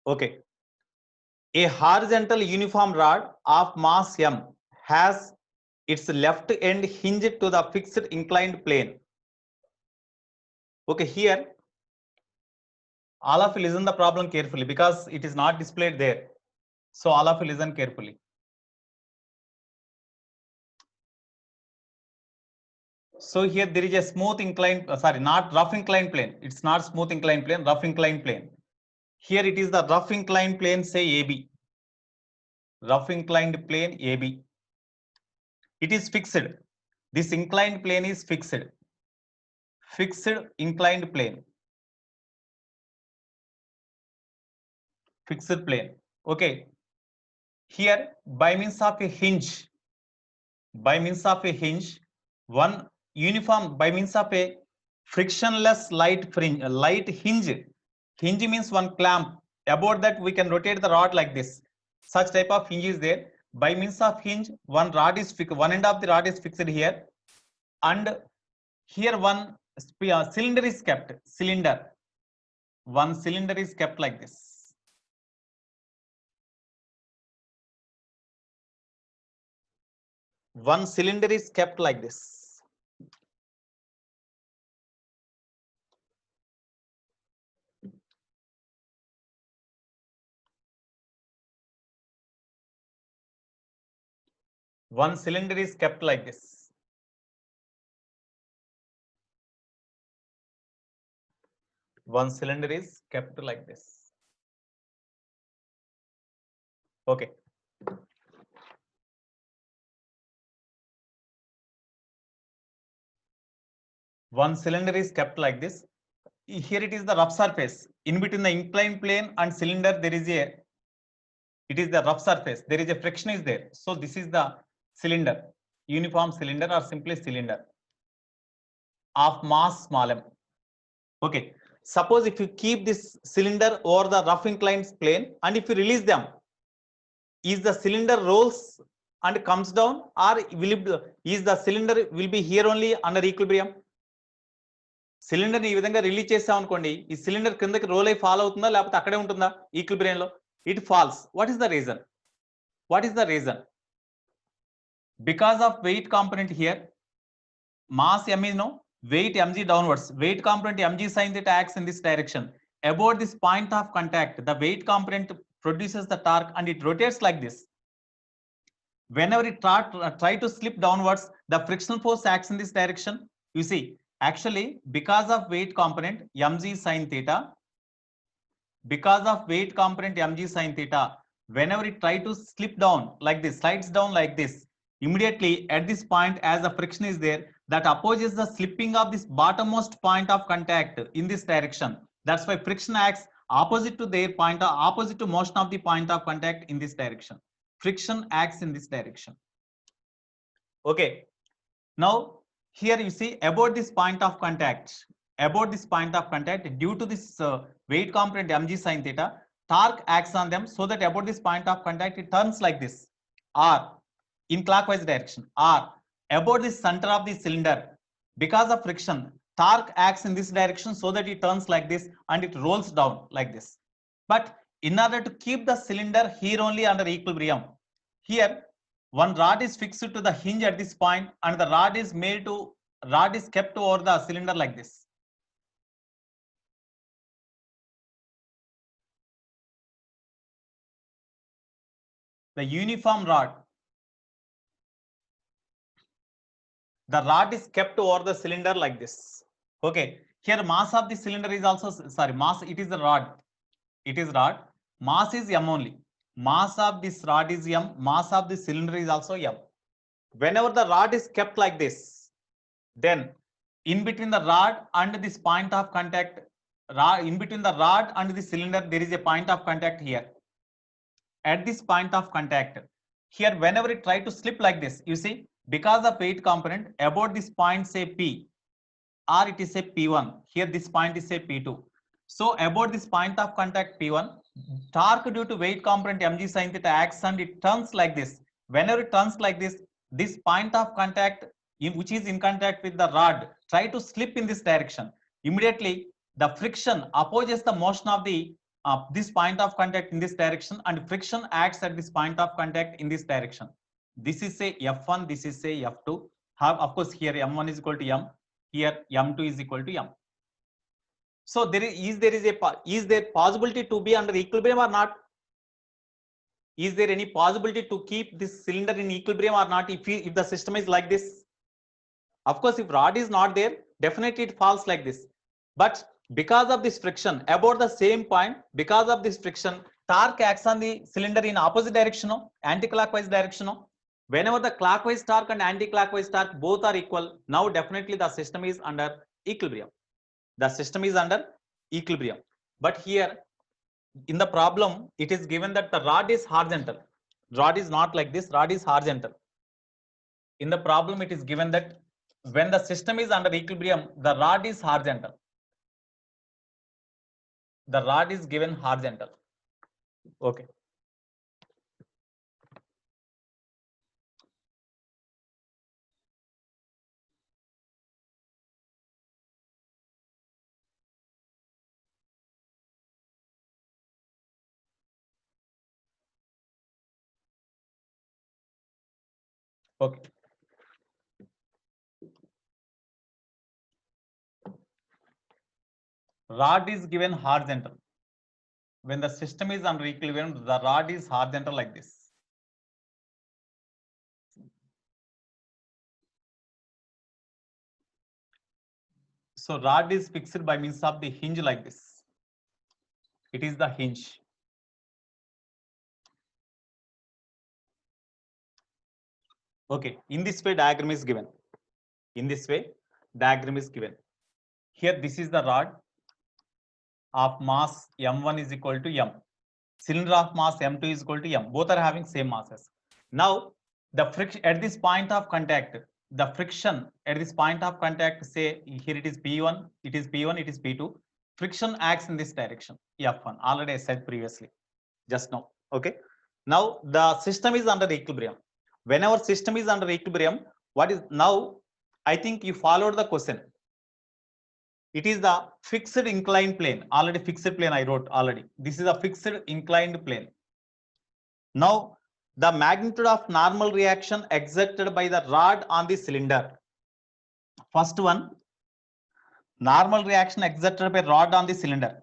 Okay. A horizontal uniform rod of mass m has its left end hinged to the fixed inclined plane. Okay, here all of you listen the problem carefully because it is not displayed there. So all of you listen carefully. So here there is a smooth inclined, not rough inclined plane. It's not smooth inclined plane, rough inclined plane. Here it is the rough inclined plane, say AB. Rough inclined plane AB. It is fixed. This inclined plane is fixed. Fixed inclined plane. Fixed plane. Okay. Here by means of a hinge, one uniform by means of a frictionless light hinge. Hinge means one clamp. About that we can rotate the rod like this. Such type of hinge is there. By means of hinge, one end of the rod is fixed here, and here one cylinder is kept. One cylinder is kept like this. One cylinder is kept like this. One cylinder is kept like this. One cylinder is kept like this. Okay. One cylinder is kept like this. Here it is the rough surface. In between the inclined plane and cylinder, there is it is the rough surface. There is a friction is there. So this is the cylinder, uniform cylinder or simply cylinder of mass small m. Okay. Suppose if you keep this cylinder over the rough inclined plane and if you release them, is the cylinder rolls and comes down, or is the cylinder will be here only under equilibrium? Cylinder ని ఈ విధంగా release చేసాం అనుకోండి, ఈ cylinder కిందకి role అయి fall అవుతుందా లేకపోతే అక్కడే ఉంటుందా ఈక్విలిబ్రియం లో? It falls. What is the reason? Because of weight component here. Mass m is no, weight mg downwards. Weight component mg sin theta acts in this direction. About this point of contact, the weight component produces the torque and it rotates like this. Whenever it try to slip downwards, the frictional force acts in this direction. You see, actually, because of weight component mg sin theta, whenever it try to slip down like this, slides down like this, immediately at this point, as the friction is there, that opposes the slipping of this bottommost point of contact in this direction. That's why friction acts opposite to their point, opposite to motion of the point of contact in this direction. Friction acts in this direction. Okay. Now, here you see about this point of contact, due to this weight component mg sin theta, torque acts on them so that about this point of contact it turns like this, or in clockwise direction, or about the center of the cylinder. Because of friction, torque acts in this direction so that it turns like this and it rolls down like this. But in order to keep the cylinder here only under equilibrium, here one rod is fixed to the hinge at this point and the rod is kept over the cylinder like this. The uniform rod, the rod is kept over the cylinder like this. Okay. Here mass of the cylinder is also, it is the rod. Mass is m only. Mass of this rod is m. Mass of the cylinder is also m. Whenever the rod is kept like this, then in between the rod and this point of contact, in between the rod and the cylinder, there is a point of contact here. At this point of contact, here whenever it try to slip like this, you see, because of weight component, about this point say P, or it is say P1. Here this point is say P2. So about this point of contact P1, torque due to weight component mg sin theta acts and it turns like this. Whenever it turns like this, this point of contact which is in contact with the rod try to slip in this direction. Immediately the friction opposes the motion of the this point of contact in this direction, and friction acts at this point of contact in this direction. This is say F1, this is say F2. Have, of course, here M1 is equal to M, here M2 is equal to M. So there is there possibility to be under equilibrium or not? Is there any possibility to keep this cylinder in equilibrium or not if the system is like this? Of course, if rod is not there, definitely it falls like this. But because of this friction about the same point, because of this friction, torque acts on the cylinder in opposite direction, anti-clockwise direction. Whenever the clockwise torque and anti-clockwise torque both are equal, now definitely the system is under equilibrium. The system is under equilibrium. But here in the problem, it is given that the rod is horizontal. Rod is not like this, rod is horizontal. In the problem, it is given that when the system is under equilibrium, the rod is horizontal. The rod is given horizontal. Okay. Okay. Rod is given horizontal. When the system is under equilibrium, the rod is horizontal like this. So rod is fixed by means of the hinge like this. It is the hinge. Okay, in this way diagram is given. In this way diagram is given. Here this is the rod of mass M1 is equal to M. Cylinder of mass M2 is equal to M. Both are having same masses. Now the friction at this point of contact, the friction at this point of contact, say here it is P1, it is P1, it is P2. Friction acts in this direction, F1. Already I said previously, just now. Okay. Now the system is under equilibrium. Whenever system is under equilibrium, what is now? I think you followed the question. It is the fixed inclined plane. Already fixed plane I wrote already. This is a fixed inclined plane. Now the magnitude of normal reaction exerted by the rod on the cylinder. First one, normal reaction exerted by rod on the cylinder.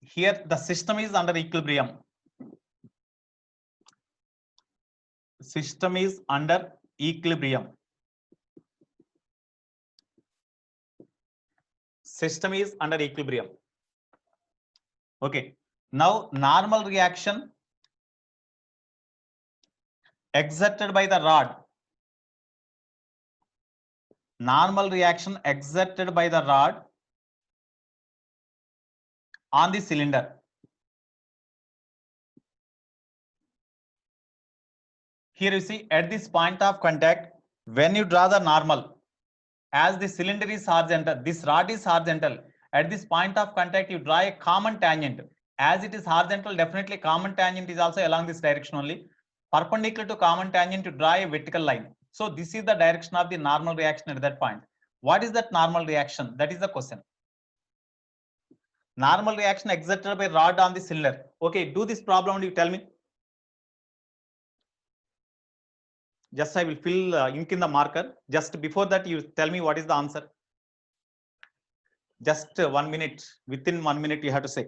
Here the system is under equilibrium. System is under equilibrium. System is under equilibrium. Okay. Now normal reaction exerted by the rod. Normal reaction exerted by the rod on the cylinder. Here you see at this point of contact, when you draw the normal, as the cylinder is horizontal, this rod is horizontal. At this point of contact, you draw a common tangent. As it is horizontal, definitely common tangent is also along this direction only. Perpendicular to common tangent, you draw a vertical line. So this is the direction of the normal reaction at that point. What is that normal reaction? That is the question. Normal reaction exerted by rod on the cylinder. Okay, do this problem and you tell me. Just I will fill ink in the marker. Just before that, you tell me what is the answer. Just 1 minute. Within 1 minute, you have to say.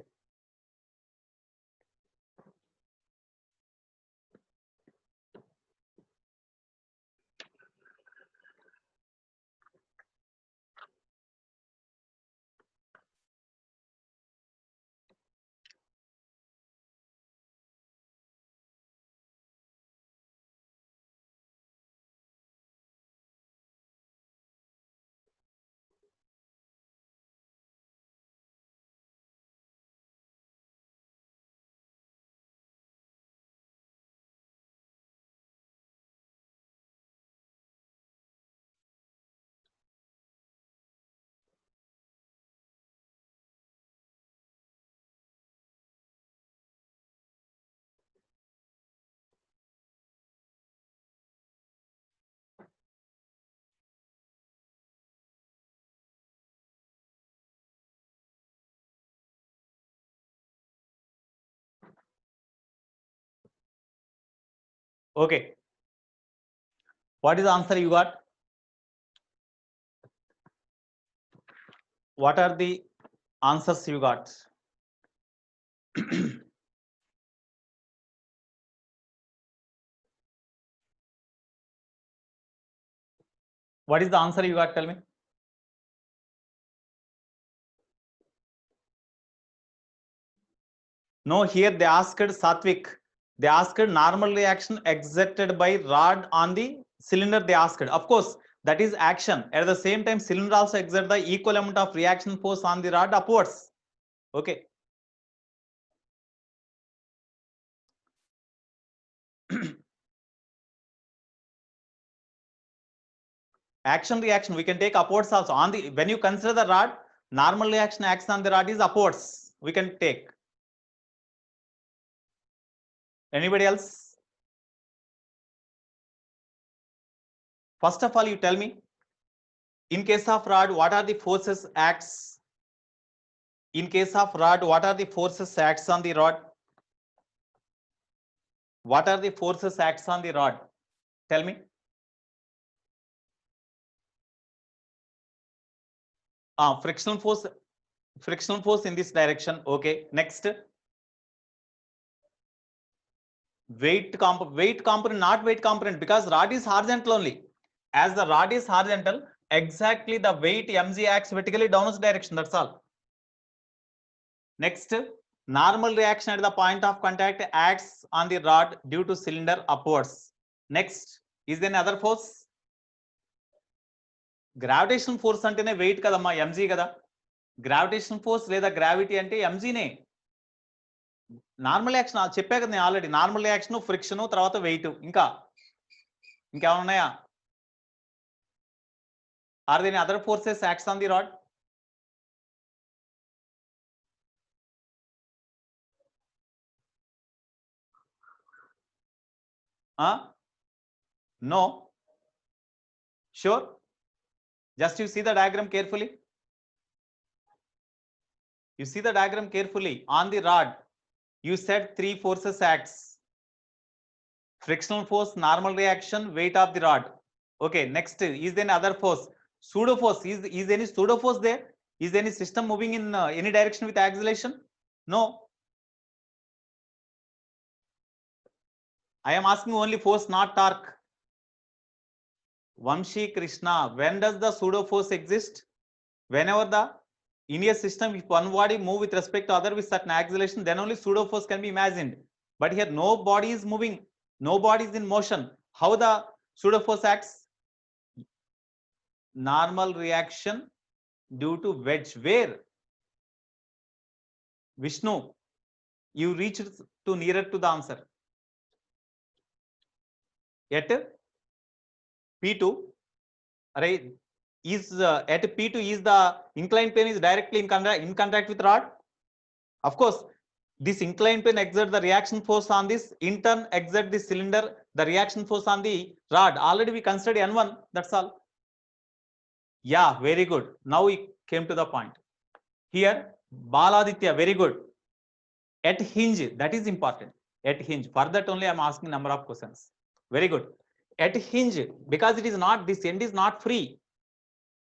Okay, what is the answer you got? What are the answers you got? What is the answer you got? Tell me. No, here they asked Satvik. They asked normal reaction exerted by rod on the cylinder. They asked, of course, that is action. At the same time, cylinder also exert the equal amount of reaction force on the rod upwards. Okay. Action reaction we can take upwards also on the, when you consider the rod, normal reaction acts on the rod is upwards. We can take. Anybody else? First of all, you tell me, in case of rod, what are the forces acts? In case of rod, what are the forces acts on the rod? What are the forces acts on the rod? Tell me. Frictional force in this direction. Okay. Next. Weight component, not weight component, because rod is horizontal only. As the rod is horizontal, exactly the weight mg acts vertically downwards direction. That's all. Next, normal reaction at the point of contact acts on the rod due to cylinder upwards. Next, is there any other force? Gravitational force antene weight kadamma, mg kada. Gravitational force లేదా gravity అంటే mg నే. Normal action చెప్పా కదా నేను ఆల్రెడీ. Normal action, friction, తర్వాత weight. ఇంకేమైనా ఉన్నాయా? Are there any other forces acts on the rod? No. Sure. Just you see the diagram carefully. You see the diagram carefully. On the rod, you said three forces acts. Frictional force, normal reaction, weight of the rod. Okay, next, is there any other force? Pseudo force. Is any pseudo force there? Is any system moving in any direction with acceleration? No. I am asking only force, not torque. Vamshi Krishna, when does the pseudo force exist? Whenever the in a system, if one body move with respect to other with certain acceleration, then only pseudo force can be imagined. But here no body is moving, no body is in motion. How the pseudo force acts? Normal reaction due to wedge. Where? Vishnu, you reached to nearer to the answer. At P2, right? Is at P2 is the inclined plane is directly in contact with rod. Of course, this inclined plane exert the reaction force on this, in turn exert the cylinder the reaction force on the rod. Already we considered N1. That's all. Yeah, very good. Now we came to the point. Here, Baladitya, very good. At hinge, that is important. At hinge, for that only I am asking number of questions. Very good. At hinge, because it is not, this end is not free.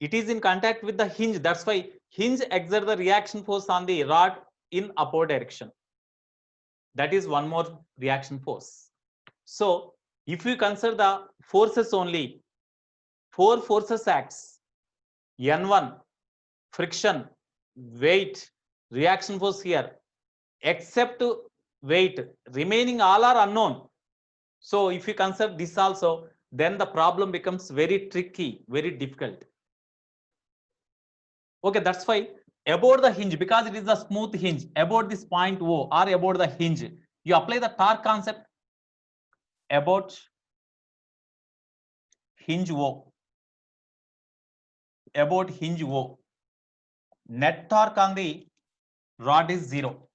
It is in contact with the hinge. That's why hinge exert the reaction force on the rod in upward direction. That is one more reaction force. So if you consider the forces only, four forces acts: N1, friction, weight, reaction force here. Except weight, remaining all are unknown. So if you consider this also, then the problem becomes very tricky, very difficult. Okay, that's why about the hinge, because it is a smooth hinge, about this point O or about the hinge, you apply the torque concept. About hinge O, about hinge O, net torque on the rod is 0.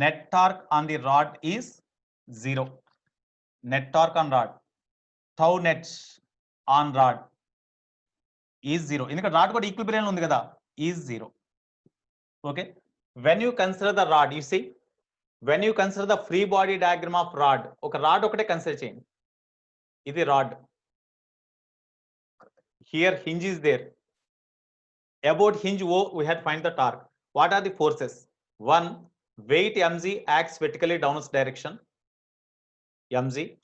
Net torque on the rod is 0. Net torque on rod, tau net on rod is 0. ఎందుకంటే rod కూడా equilibrium ఉంది కదా, is 0. Okay, when you consider the rod, you see, when you consider the free body diagram of rod, ఒక rod ఒకటే consider చేయండి. ఇది rod. Here hinge is there. About hinge O, we had find the torque. What are the forces? One, weight mg acts vertically downwards direction. Mg.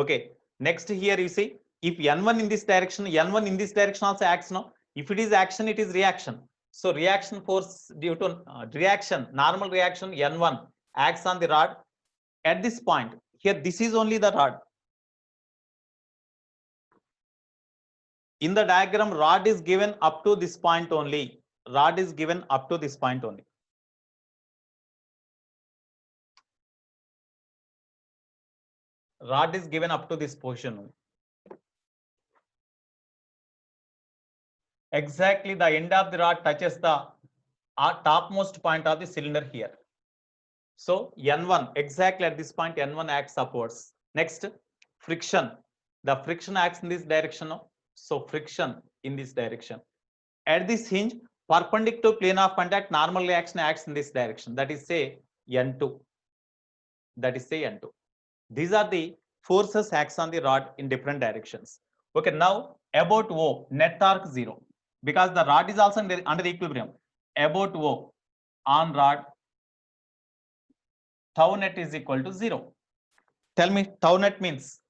Okay. Next here you see, if n1 in this direction, n1 in this direction also acts now. If it is action, it is reaction. So reaction force due to reaction, normal reaction n1 acts on the rod at this point. Here this is only the rod. In the diagram, rod is given up to this point only. Rod is given up to this point only. Rod is given up to this position. Exactly the end of the rod touches the topmost point of the cylinder here. So N1, exactly at this point, N1 acts upwards. Next, friction. The friction acts in this direction. So friction in this direction. At this hinge, perpendicular to plane of contact, normal reaction acts in this direction. That is say N2. That is say N2. These are the forces acts on the rod in different directions. Okay, now about O, net torque 0. Because the rod is also under equilibrium. About O on rod, tau net is equal to 0. Tell me tau net means.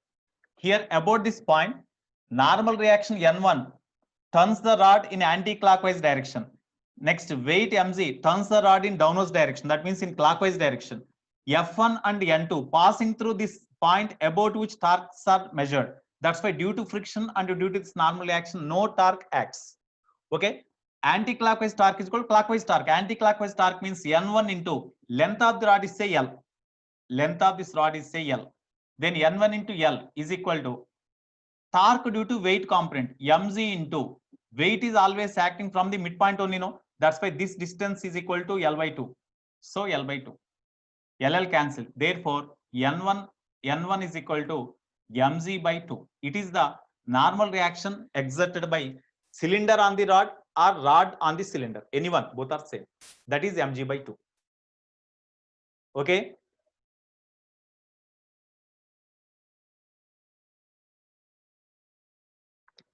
Here about this point, normal reaction N1 turns the rod in anti-clockwise direction. Next, weight mg turns the rod in downwards direction. That means in clockwise direction. F1 and N2 passing through this point about which torques are measured. That's why due to friction and due to this normal reaction, no torque acts. Okay. Anti-clockwise torque is called clockwise torque. Anti-clockwise torque means N1 into length of the rod is say L. Length of this rod is say L. Then N1 into L is equal to torque due to weight component mg into weight is always acting from the midpoint only, no? That's why this distance is equal to L by 2. So L by 2. LL cancel. Therefore, N1 is equal to mg by 2. It is the normal reaction exerted by cylinder on the rod or rod on the cylinder. Anyone, both are same. That is mg by 2. Okay.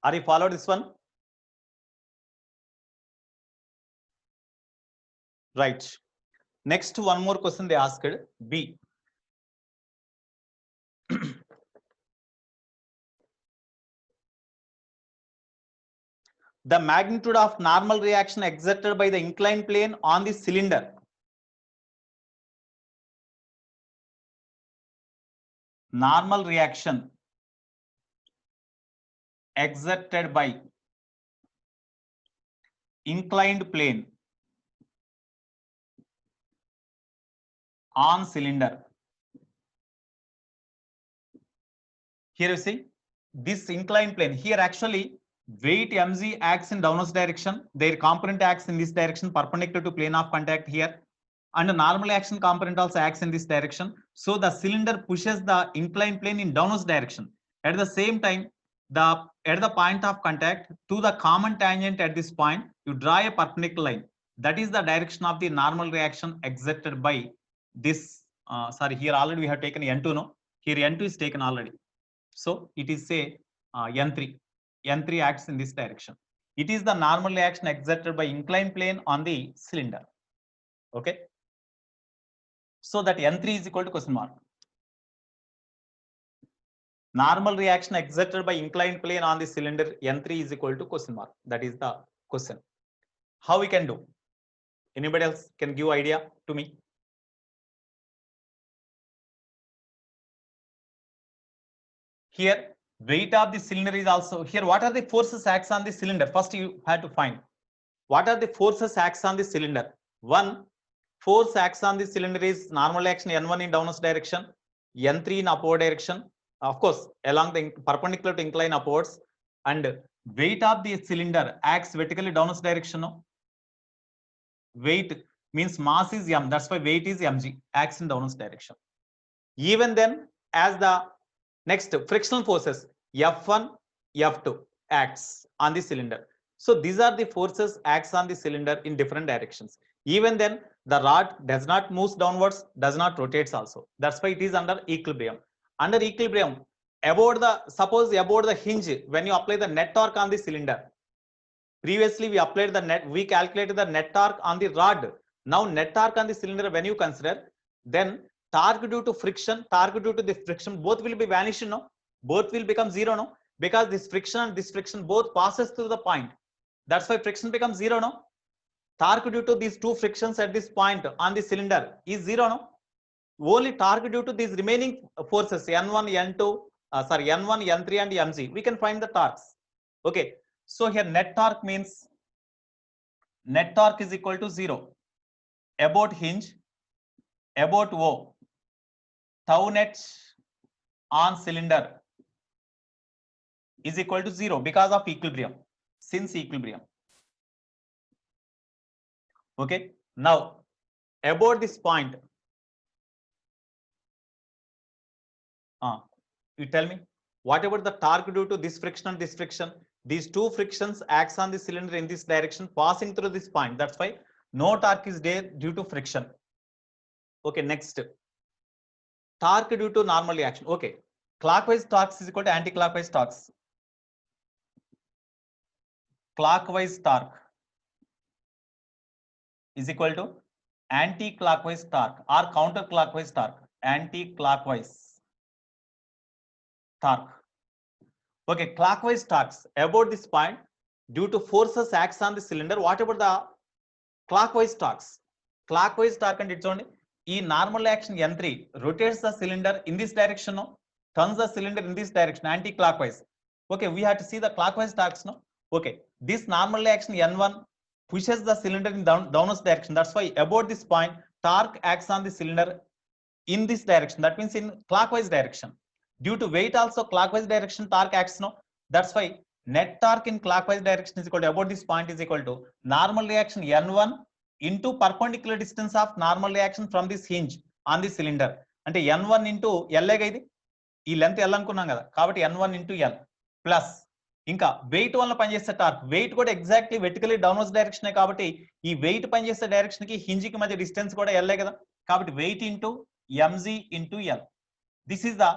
Are you followed this one? Right. Next, one more question they asked. B. The magnitude of normal reaction exerted by the inclined plane on the cylinder. Normal reaction exerted by inclined plane on cylinder. Here you see this inclined plane. Here actually weight mg acts in downwards direction. Their component acts in this direction perpendicular to plane of contact here. And the normal action component also acts in this direction. So the cylinder pushes the inclined plane in downwards direction. At the same time, at the point of contact to the common tangent at this point, you draw a perpendicular line. That is the direction of the normal reaction exerted by this. Sorry, here already we have taken N2, no? Here N2 is taken already. So it is say N3. N3 acts in this direction. It is the normal reaction exerted by inclined plane on the cylinder. Okay. So that N3 is equal to question mark. Normal reaction exerted by inclined plane on the cylinder N3 is equal to question mark. That is the question. How we can do? Anybody else can give idea to me? Here weight of the cylinder is also here. What are the forces acts on the cylinder? First you have to find what are the forces acts on the cylinder. One force acts on the cylinder is normal action N1 in downwards direction, N3 in upward direction, of course along the perpendicular to incline upwards, and weight of the cylinder acts vertically downwards direction. No? Weight means mass is m, that's why weight is mg, acts in downwards direction. Even then, as the next frictional forces F1, F2 acts on the cylinder. So these are the forces acts on the cylinder in different directions. Even then, the rod does not move downwards, does not rotates also. That's why it is under equilibrium. Under equilibrium, about the hinge, when you apply the net torque on the cylinder, previously we applied the net, we calculated the net torque on the rod. Now net torque on the cylinder, when you consider, then torque due to friction, both will be vanished, no? Both will become zero, no? Because this friction and this friction both passes through the point. That's why friction becomes zero, no? Torque due to these two frictions at this point on the cylinder is zero, no? Only torque due to these remaining forces, N1, N2, N1, N3 and Mg, we can find the torques. Okay, so here net torque means net torque is equal to 0 about hinge, about O, tau net on cylinder is equal to 0 because of equilibrium, since equilibrium. Okay, now about this point, you tell me, what about the torque due to this friction and this friction? These two frictions acts on the cylinder in this direction, passing through this point. That's why no torque is there due to friction. Okay, next, torque due to normal reaction. Okay, clockwise torques is equal to anti-clockwise torques. Clockwise torque is equal to anti-clockwise torque or counterclockwise torque. Anti-clockwise torque. Okay, clockwise torques about this point due to forces acts on the cylinder. What about the clockwise torques? Clockwise torque and its only normal action N3 rotates the cylinder in this direction, no? Turns the cylinder in this direction, anti-clockwise. Okay, we have to see the clockwise torques, no? Okay, this normal action N1 pushes the cylinder in downwards direction. That's why about this point, torque acts on the cylinder in this direction. That means in clockwise direction. Due to weight also clockwise direction torque acts, no? That's why net torque in clockwise direction is equal to about this point is equal to normal reaction N1 into perpendicular distance of normal reaction from this hinge on the cylinder. అంటే N1 into L ఇది ఈ length L అనుకున్నాం కదా, కాబట్టి N1 into L plus ఇంకా wait వల్ల పనిచేసే torque, wait కూడా ఎగ్జాక్ట్లీ వెర్టికల్లీ డౌన్వర్డ్స్ డైరెక్షన్ కాబట్టి ఈ వెయిట్ పనిచేసే డైరెక్షన్ కి హింజ్ కి మధ్య డిస్టెన్స్ కూడా L కదా, కాబట్టి weight into mg into L. This is the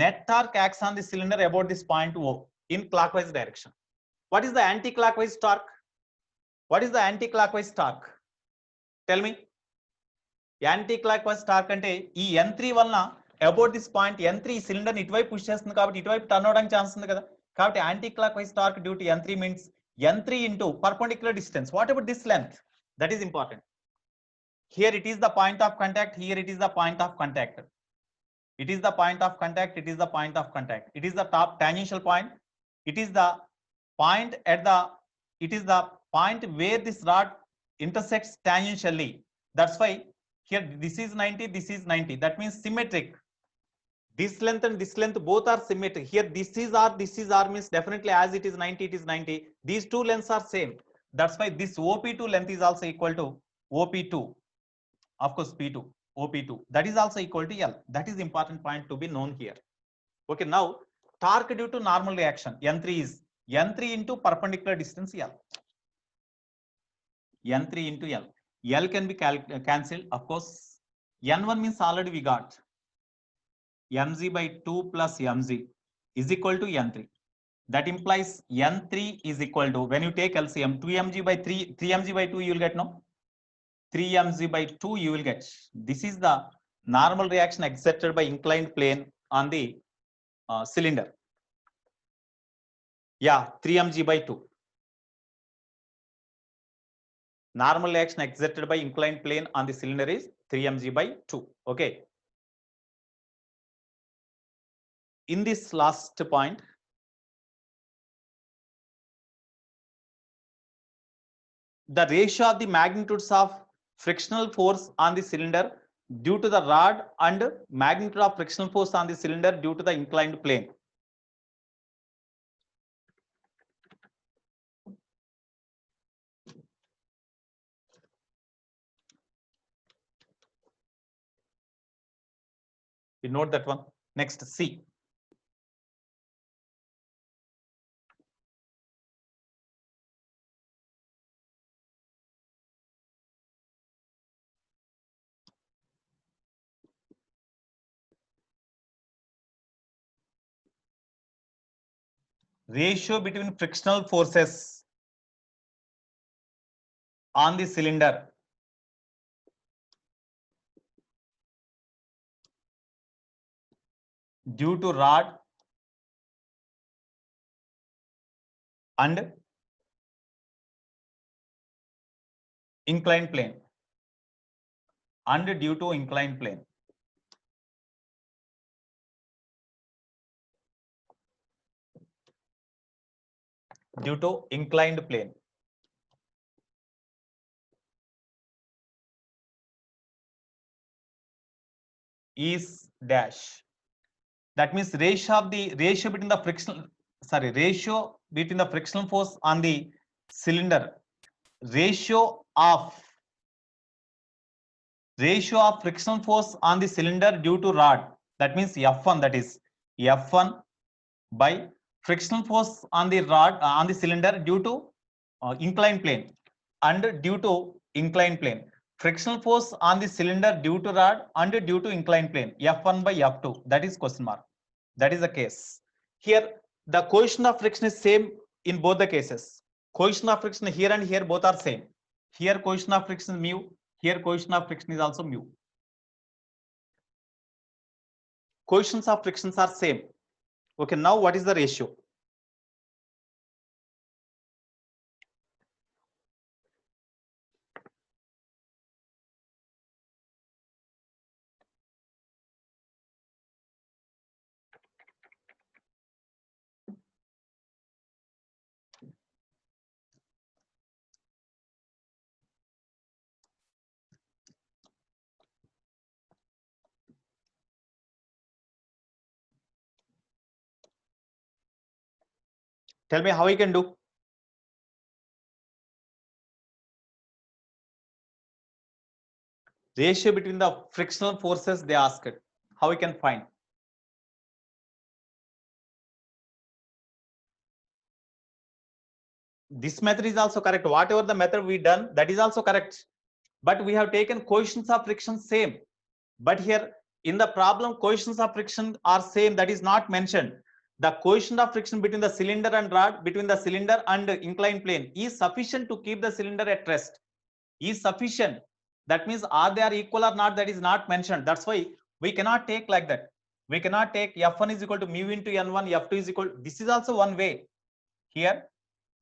net torque acts on the cylinder about this point O in clockwise direction. What is the anti-clockwise torque? What is the anti-clockwise torque? Tell me. Anti-clockwise torque అంటే ఈ N3 వలన about this point N3 cylinder ని ఇటువైపు push చేస్తుంది కాబట్టి ఇటువైపు turn అవడానికి chance ఉంది కదా, కాబట్టి anti-clockwise torque due to N3 means N3 into perpendicular distance. What about this length? That is important. Here it is the point of contact, here it is the point of contact. It is the point of contact, it is the point of contact. It is the top tangential point. It is the point at the, it is the point where this rod intersects tangentially. That's why here this is 90, this is 90. That means symmetric. This length and this length both are symmetric. Here this is R means definitely as it is 90, it is 90. These two lengths are same. That's why this OP2 length is also equal to OP2. Of course, P2, OP2. That is also equal to L. That is important point to be known here. Okay, now torque due to normal reaction N3 is N3 into perpendicular distance L. N3 into L. L can be cancelled. Of course, N1 means already we got mg by 2 plus mg is equal to N3. That implies N3 is equal to, when you take LCM, 2mg by 3mg by 2 you will get, no? 3mg by 2 you will get. This is the normal reaction exerted by inclined plane on the cylinder. Yeah, 3mg by 2. Normal reaction exerted by inclined plane on the cylinder is 3mg by 2. Okay. In this last point, the ratio of the magnitudes of frictional force on the cylinder due to the rod and magnitude of frictional force on the cylinder due to the inclined plane. You note that one. Next, C. ratio between frictional forces on the cylinder due to rod and inclined plane and due to inclined plane. Due to inclined plane. Is dash. That means ratio between the ratio between the frictional force on the cylinder, ratio of frictional force on the cylinder due to rod. That means F1, that is F1 by frictional force on the rod on the cylinder due to inclined plane and due to inclined plane. Frictional force on the cylinder due to rod and due to inclined plane, F1 by F2. That is question mark. That is the case. Here, the coefficient of friction is same in both the cases. Coefficient of friction here and here both are same. Here coefficient of friction is mu. Here coefficient of friction is also mu. Coefficients of frictions are same. Okay, now what is the ratio? Tell me how we can do. Ratio between the frictional forces they asked. How we can find? This method is also correct. Whatever the method we done, that is also correct. But we have taken coefficients of friction same. But here in the problem, coefficients of friction are same. That is not mentioned. The coefficient of friction between the cylinder and rod, between the cylinder and inclined plane is sufficient to keep the cylinder at rest. Is sufficient. That means are they are equal or not, that is not mentioned. That's why we cannot take like that. We cannot take F1 is equal to mu into N1, F2 is equal. This is also one way. Here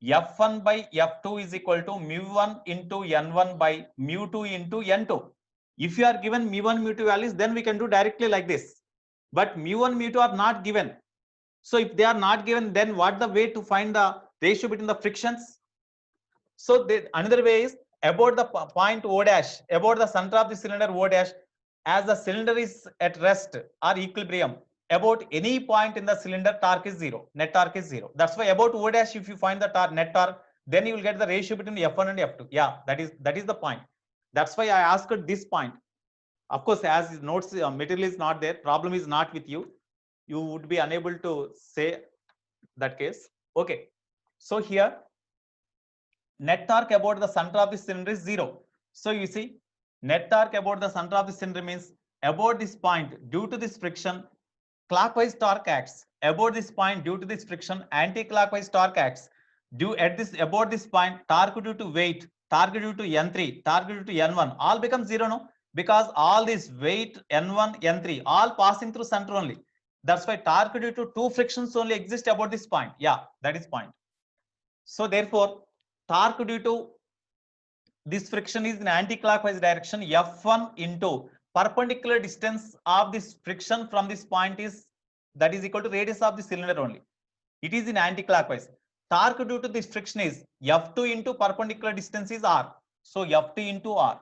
F1 by F2 is equal to mu1 into N1 by mu2 into N2. If you are given mu1, mu2 values, then we can do directly like this. But mu1, mu2 are not given. So if they are not given, then what the way to find the ratio between the frictions? So another way is about the point O dash, about the center of the cylinder O dash, as the cylinder is at rest or equilibrium, about any point in the cylinder, torque is zero, net torque is zero. That's why about O dash, if you find the net torque, then you will get the ratio between F1 and F2. Yeah, that is the point. That's why I asked this point. Of course, as notes material is not there, problem is not with you, you would be unable to say that case. Okay, so here net torque about the center of the cylinder is zero. So you see, net torque about the center of the cylinder means about this point due to this friction, clockwise torque acts. About this point due to this friction, anti-clockwise torque acts. Due at this about this point, torque due to weight, torque due to N3, torque due to N1, all become zero, no? Because all this weight N1, N3, all passing through center only. That's why torque due to two frictions only exist about this point. Yeah, that is point. So therefore, torque due to this friction is in anti-clockwise direction. F1 into perpendicular distance of this friction from this point is, that is equal to radius of the cylinder only. It is in anti-clockwise. Torque due to this friction is F2 into perpendicular distance is R. So F2 into R.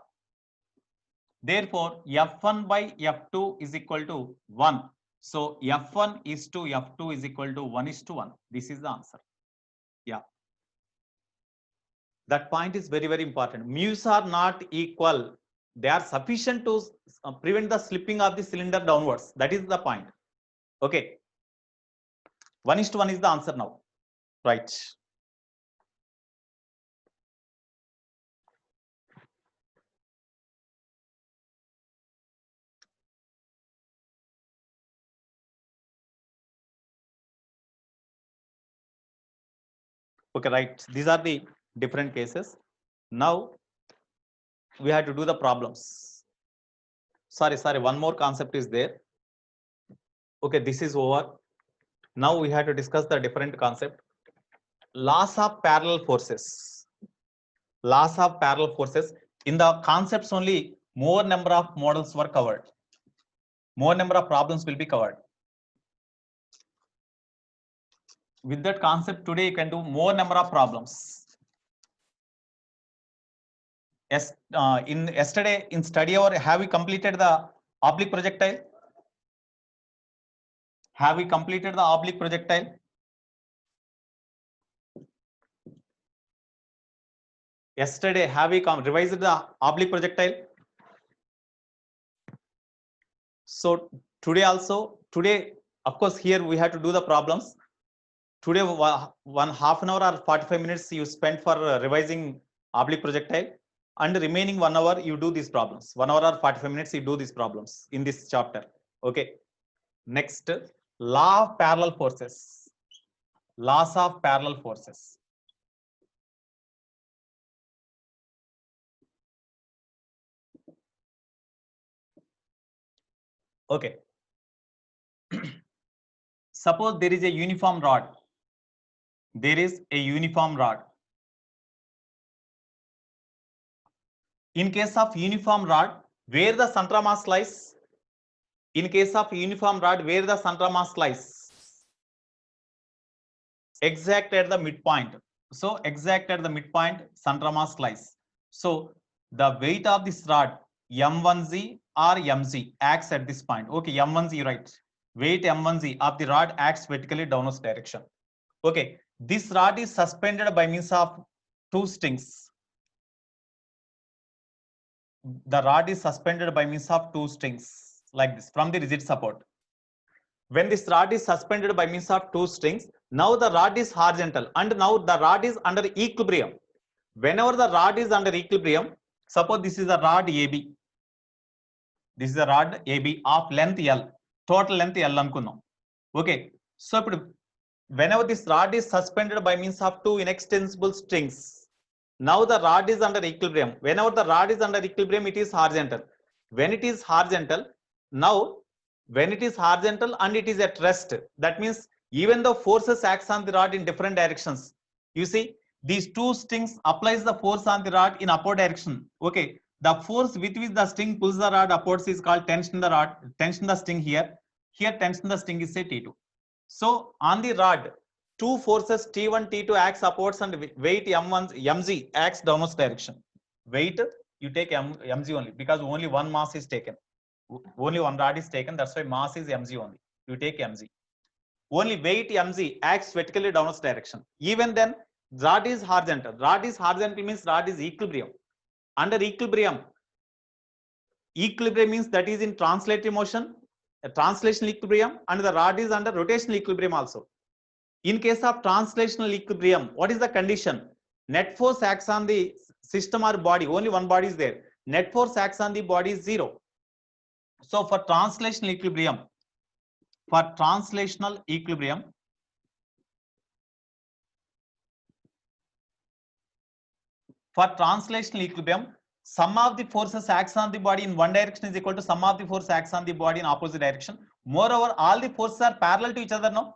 Therefore, F1 by F2 is equal to 1. So F1 is to F2 is equal to 1:1. This is the answer. Yeah. That point is very, very important. Mu's are not equal. They are sufficient to prevent the slipping of the cylinder downwards. That is the point. Okay. 1:1 is the answer now. Right. Okay, right. These are the different cases. Now we have to do the problems. Sorry, one more concept is there. Okay, this is over. Now we have to discuss the different concept. Laws of parallel forces. Laws of parallel forces. In the concepts only, more number of models were covered. More number of problems will be covered. With that concept today, you can do more number of problems. Yes, in yesterday in study hour, have we completed the oblique projectile? Have we completed the oblique projectile? Yesterday, have we revised the oblique projectile? So today also, of course, here we have to do the problems. Today, 1/2 hour or 45 minutes you spent for revising oblique projectile, and remaining 1 hour you do these problems. 1 hour or 45 minutes you do these problems in this chapter. Okay. Next, law of parallel forces. Laws of parallel forces. Okay. Suppose there is a uniform rod. There is a uniform rod. In case of uniform rod, where the central mass lies? In case of uniform rod, where the central mass lies? Exact at the midpoint. So exact at the midpoint, central mass lies. So the weight of this rod, M1Z or MZ, acts at this point. Okay, M1Z, right? Weight M1Z of the rod acts vertically downwards direction. Okay, this rod is suspended by means of 2 strings. The rod is suspended by means of 2 strings like this from the rigid support. When this rod is suspended by means of 2 strings, now the rod is horizontal and now the rod is under equilibrium. Whenever the rod is under equilibrium, suppose this is a rod AB. This is a rod AB of length L, total length L anukunnam. Okay, so whenever this rod is suspended by means of 2 inextensible strings, now the rod is under equilibrium. Whenever the rod is under equilibrium, it is horizontal. When it is horizontal, now when it is horizontal and it is at rest, that means even the forces acts on the rod in different directions. You see, these 2 strings applies the force on the rod in upward direction. Okay, the force with which the string pulls the rod upwards is called tension the rod, tension the string here. Here tension the string is say T2. So on the rod, 2 forces T1, T2 acts upwards and weight M1, MZ acts downwards direction. Weight, you take MZ only because only one mass is taken. Only one rod is taken. That's why mass is MZ only. You take MZ. Only weight MZ acts vertically downwards direction. Even then, rod is horizontal. Rod is horizontal means rod is equilibrium. Under equilibrium, equilibrium means that is in translatory motion, a translational equilibrium, and the rod is under rotational equilibrium also. In case of translational equilibrium, what is the condition? Net force acts on the system or body, only one body is there. Net force acts on the body is 0. So for translational equilibrium, for translational equilibrium, sum of the forces acts on the body in one direction is equal to sum of the force acts on the body in opposite direction. Moreover, all the forces are parallel to each other now.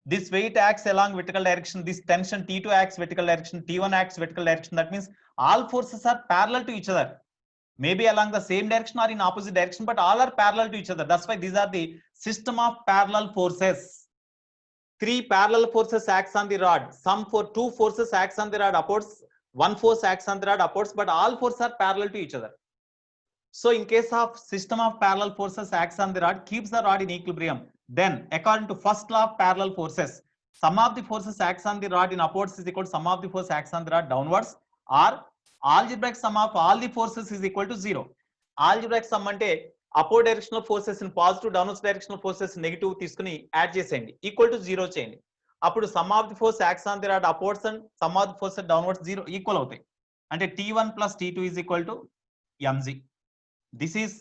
This weight acts along vertical direction, this tension T2 acts vertical direction, T1 acts vertical direction. That means all forces are parallel to each other. Maybe along the same direction or in opposite direction, but all are parallel to each other. That's why these are the system of parallel forces. 3 parallel forces acts on the rod. Some for 2 forces acts on the rod upwards, 1 force acts on the rod upwards, but all forces are parallel to each other. So in case of system of parallel forces acts on the rod, keeps the rod in equilibrium. Then according to first law of parallel forces, sum of the forces acts on the rod in upwards is equal to sum of the force acts on the rod downwards, or algebraic sum of all the forces is equal to 0. Algebraic sum ante upward directional forces in positive, downwards directional forces negative తీసుకుని add చేసేయండి, equal to 0 చేయండి. అప్పుడు some of the force acts on the rod upwards and some of the force downwards 0 equal అవుతాయి. అంటే T1 plus T2 is equal to mg. This is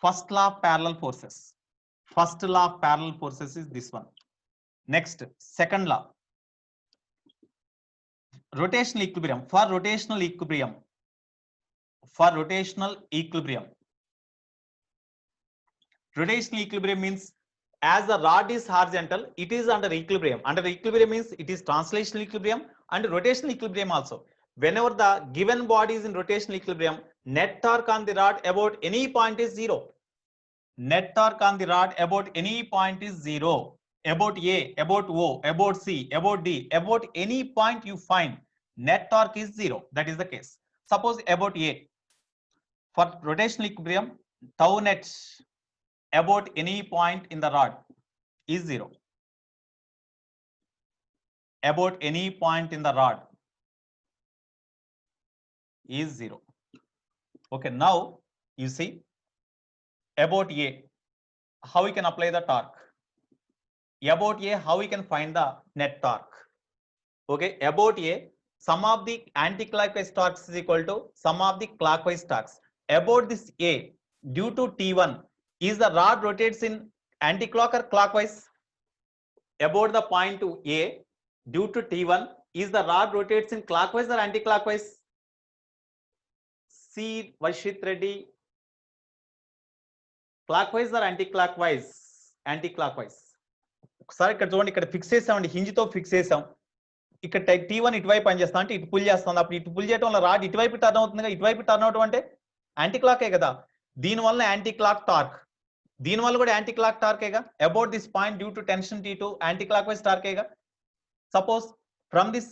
first law of parallel forces. First law of parallel forces is this one. Next, second law. rotational equilibrium. For rotational equilibrium, rotational equilibrium means as the rod is horizontal, it is under equilibrium. Under equilibrium means it is translational equilibrium and rotational equilibrium also. Whenever the given body is in rotational equilibrium, net torque on the rod about any point is zero. Net torque on the rod about any point is zero. About A, about O, about C, about D, about any point you find, net torque is zero. That is the case. Suppose about A, for rotational equilibrium, tau net about any point in the rod is zero. About any point in the rod is zero. Okay, now you see about A, how we can apply the torque. About A, how we can find the net torque. Okay, about A, sum of the anti-clockwise torques is equal to sum of the clockwise torques. About this A, due to T1, is the rod rotates in anti-clock or clockwise? About the point to A, due to T1, is the rod rotates in clockwise or anti-clockwise? C. Vashit Reddy, clockwise or anti-clockwise? Anti-clockwise. ఒకసారి ఇక్కడ చూడండి, ఇక్కడ fix చేసామండి, hinge తో fix చేసాం. ఇక్కడ T1 ఇటువైపు పనిచేస్తా అంటే ఇటు పుల్ చేస్తుంది. అప్పుడు ఇటు పుల్ చేయడం వల్ల రాడ్ ఇటువైపు టర్న్ అవుతుంది. ఇటువైపు టర్న్ అవడం అంటే యాంటీ క్లాకే కదా. దీనివల్ల యాంటీ క్లాక్ టార్క్, దీనివల్ల కూడా యాంటీ క్లాక్ టార్కేగా. About this point due to tension T2 anti clock wise టార్కేగా. Suppose from this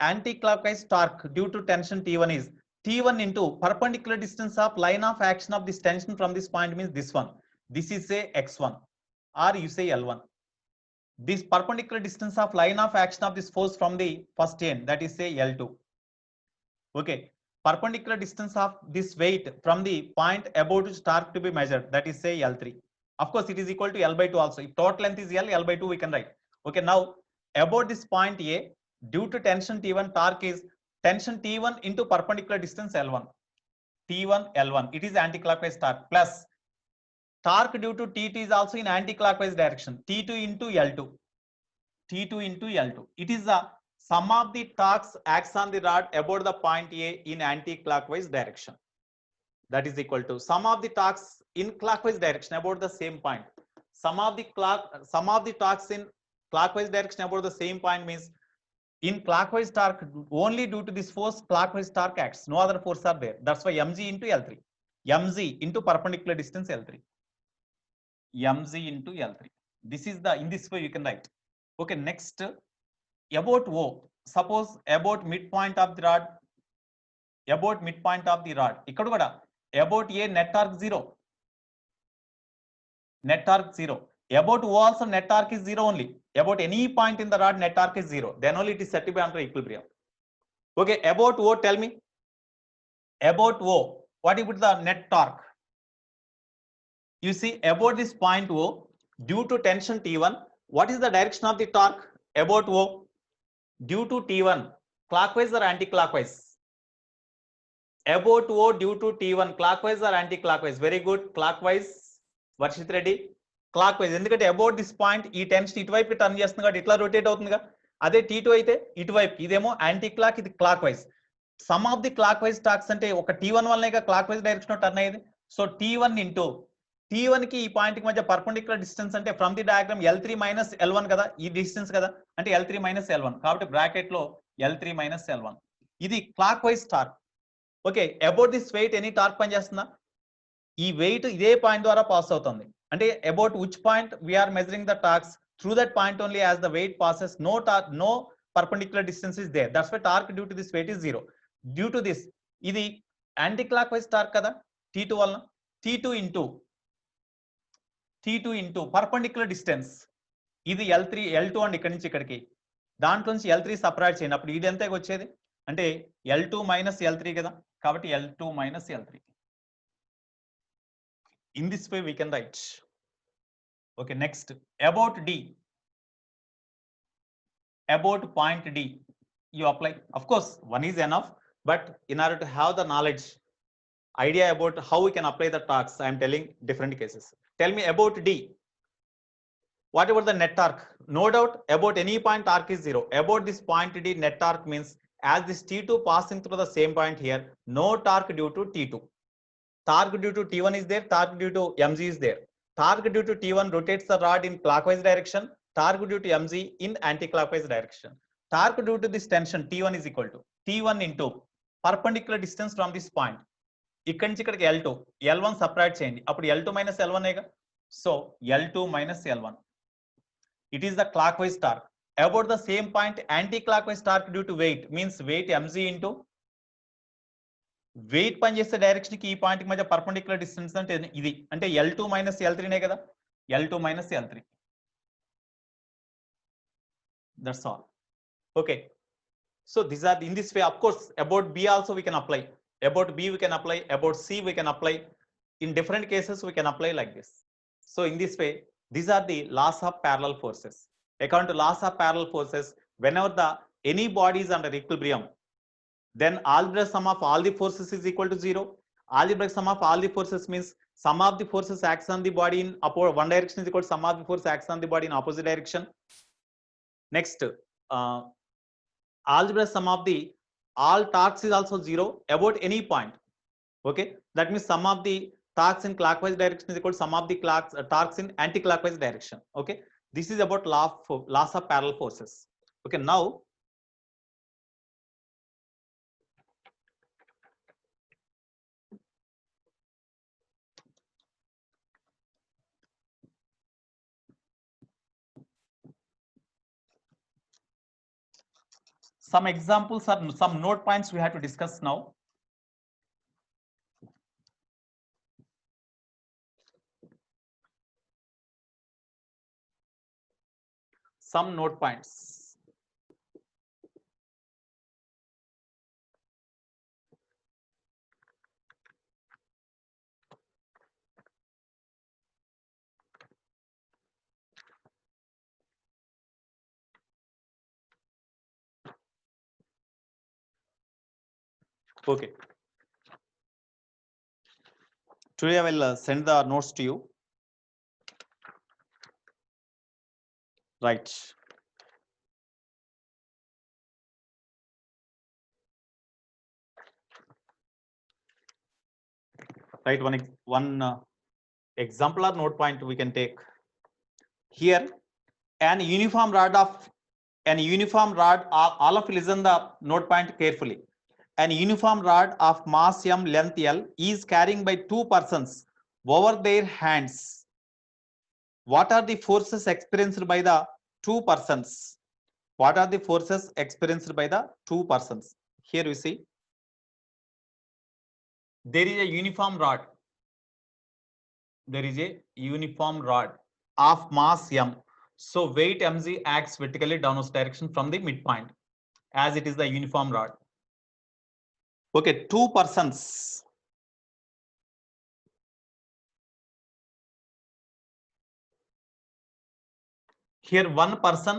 anti clock wise torque due to tension T1 is T1 into perpendicular distance of line of action of this tension from this point means this one. This is say X1 or you say L1. This perpendicular distance of line of action of this force from the first end, that is say L2. Okay, perpendicular distance of this weight from the point about which torque to be measured, that is say L3. Of course it is equal to L by 2 also. If total length is L, L by 2 we can write. Okay, now about this point A, due to tension T1, torque is tension T1 into perpendicular distance L1. T1 L1, it is anti-clockwise torque, plus torque due to T2 is also in anti-clockwise direction. T2 into L2. T2 into L2. It is the sum of the torques acts on the rod about the point A in anti-clockwise direction. That is equal to sum of the torques in clockwise direction about the same point. Sum of the torques in clockwise direction about the same point means in clockwise torque only due to this force clockwise torque acts. No other force are there. That's why mg into L3. Mg into perpendicular distance L3. Mg into L3. This is the, in this way you can write. Okay, next about O. Suppose about midpoint of the rod. About midpoint of the rod. Ikkada kuda about A net torque 0. Net torque 0. About O also net torque is 0 only. About any point in the rod net torque is 0. Then only it is said to be under equilibrium. Okay, about O, tell me. About O, what is the net torque? You see about this point O, due to tension T1, what is the direction of the torque? About O, due to T1, clockwise or anti-clockwise? About O due to T1, clockwise or anti-clockwise? Very good, clockwise. Varshit Reddy, clockwise. ఎందుకంటే about this point ఈ tension ఇటువైపు turn చేస్తుంది కాబట్టి ఇట్లా rotate అవుతుందిగా. అదే T2 అయితే ఇటువైపు, ఇదేమో యాంటీ క్లాక్, ఇది clock wise. Sum of the clock wise torques అంటే ఒక T1 వల్లనే క్లాక్ వైజ్ డైరెక్షన్ టర్న్ అయ్యేది. సో T1 ఇంటూ T1 కి ఈ పాయింట్ కి మధ్య పర్పెండిక్యులర్ డిస్టెన్స్ అంటే from the diagram L3 minus L1 కదా, ఈ డిస్టెన్స్ కదా, అంటే L3 మైనస్ L1. కాబట్టి బ్రాకెట్ లో L3 మైనస్ L1. ఇది clock wise torque. Okay, about this weight any torque పనిచేస్తుందా? ఈ వెయిట్ ఇదే పాయింట్ ద్వారా పాస్ అవుతుంది. అంటే about which point we are measuring the torques through that point only as the weight passes, no perpendicular distance is there. That's why torque due to this weight is 0. Due to this ఇది anti clock wise torque కదా T2 వలన. T2 into perpendicular distance, ఇది L2 అండి, ఇక్కడి నుంచి ఇక్కడికి. దాంట్లో నుంచి L3 సపరేట్ చేయండి, అప్పుడు ఇది ఎంతగా వచ్చేది అంటే L2 మైనస్ L3 కదా, కాబట్టి L2 minus L3. In this way we can write. Okay, next about D. About point D, you apply. Of course, one is enough, but in order to have the knowledge, idea about how we can apply the torques, I am telling different cases. Tell me about D. What about the net torque? No doubt, about any point torque is 0. About this point D, net torque means as this T2 passing through the same point here, no torque due to T2. Torque due to T1 is there, torque due to mg is there. Torque due to T1 rotates the rod in clockwise direction, torque due to mg in anti-clockwise direction. Torque due to this tension T1 is equal to T1 into perpendicular distance from this point. ఇక్కడి నుంచి ఇక్కడికి L2, L1 separate చేయండి, అప్పుడు L2 minus L1 ఏగా. So L2 minus L1, it is the clockwise torque. About the same point, anti-clockwise torque due to weight means weight mg into weight పనిచేసే direction కి ఈ point కి మధ్య perpendicular distance అంటే ఇది, అంటే L2 minus L3 నే కదా, L2 minus L3. That's all. Okay, so these are in this way. Of course, about B also we can apply, about B we can apply, about C we can apply. In different cases we can apply like this. So in this way, these are the laws of parallel forces. According to laws of parallel forces, whenever the any body is under equilibrium, then algebraic sum of all the forces is equal to 0. Algebraic sum of all the forces means sum of the forces acts on the body in upward one direction is equal to sum of the force acts on the body in opposite direction. Next, algebraic sum of the all torques is also 0 about any point. Okay, that means sum of the torques in clockwise direction is equal to sum of the torques in anti-clockwise direction. Okay, this is about laws of parallel forces. Okay, now some examples or some note points we have to discuss now. Some note points. Okay. Today I will send the notes to you. Right. Right. One example or note point we can take here. An uniform rod, all of you listen the note point carefully. An uniform rod of mass m, length L is carrying by two persons over their hands. What are the forces experienced by the two persons? What are the forces experienced by the two persons? Here we see there is a uniform rod. There is a uniform rod of mass m. So weight mg acts vertically downwards direction from the midpoint, as it is the uniform rod. Okay, two persons. Here one person.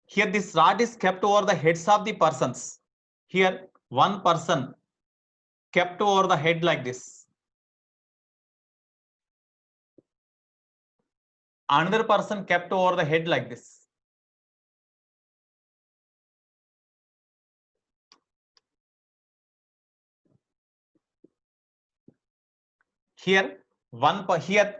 Here this rod is kept over the heads of the persons. Here one person kept over the head like this. Another person kept over the head like this. Here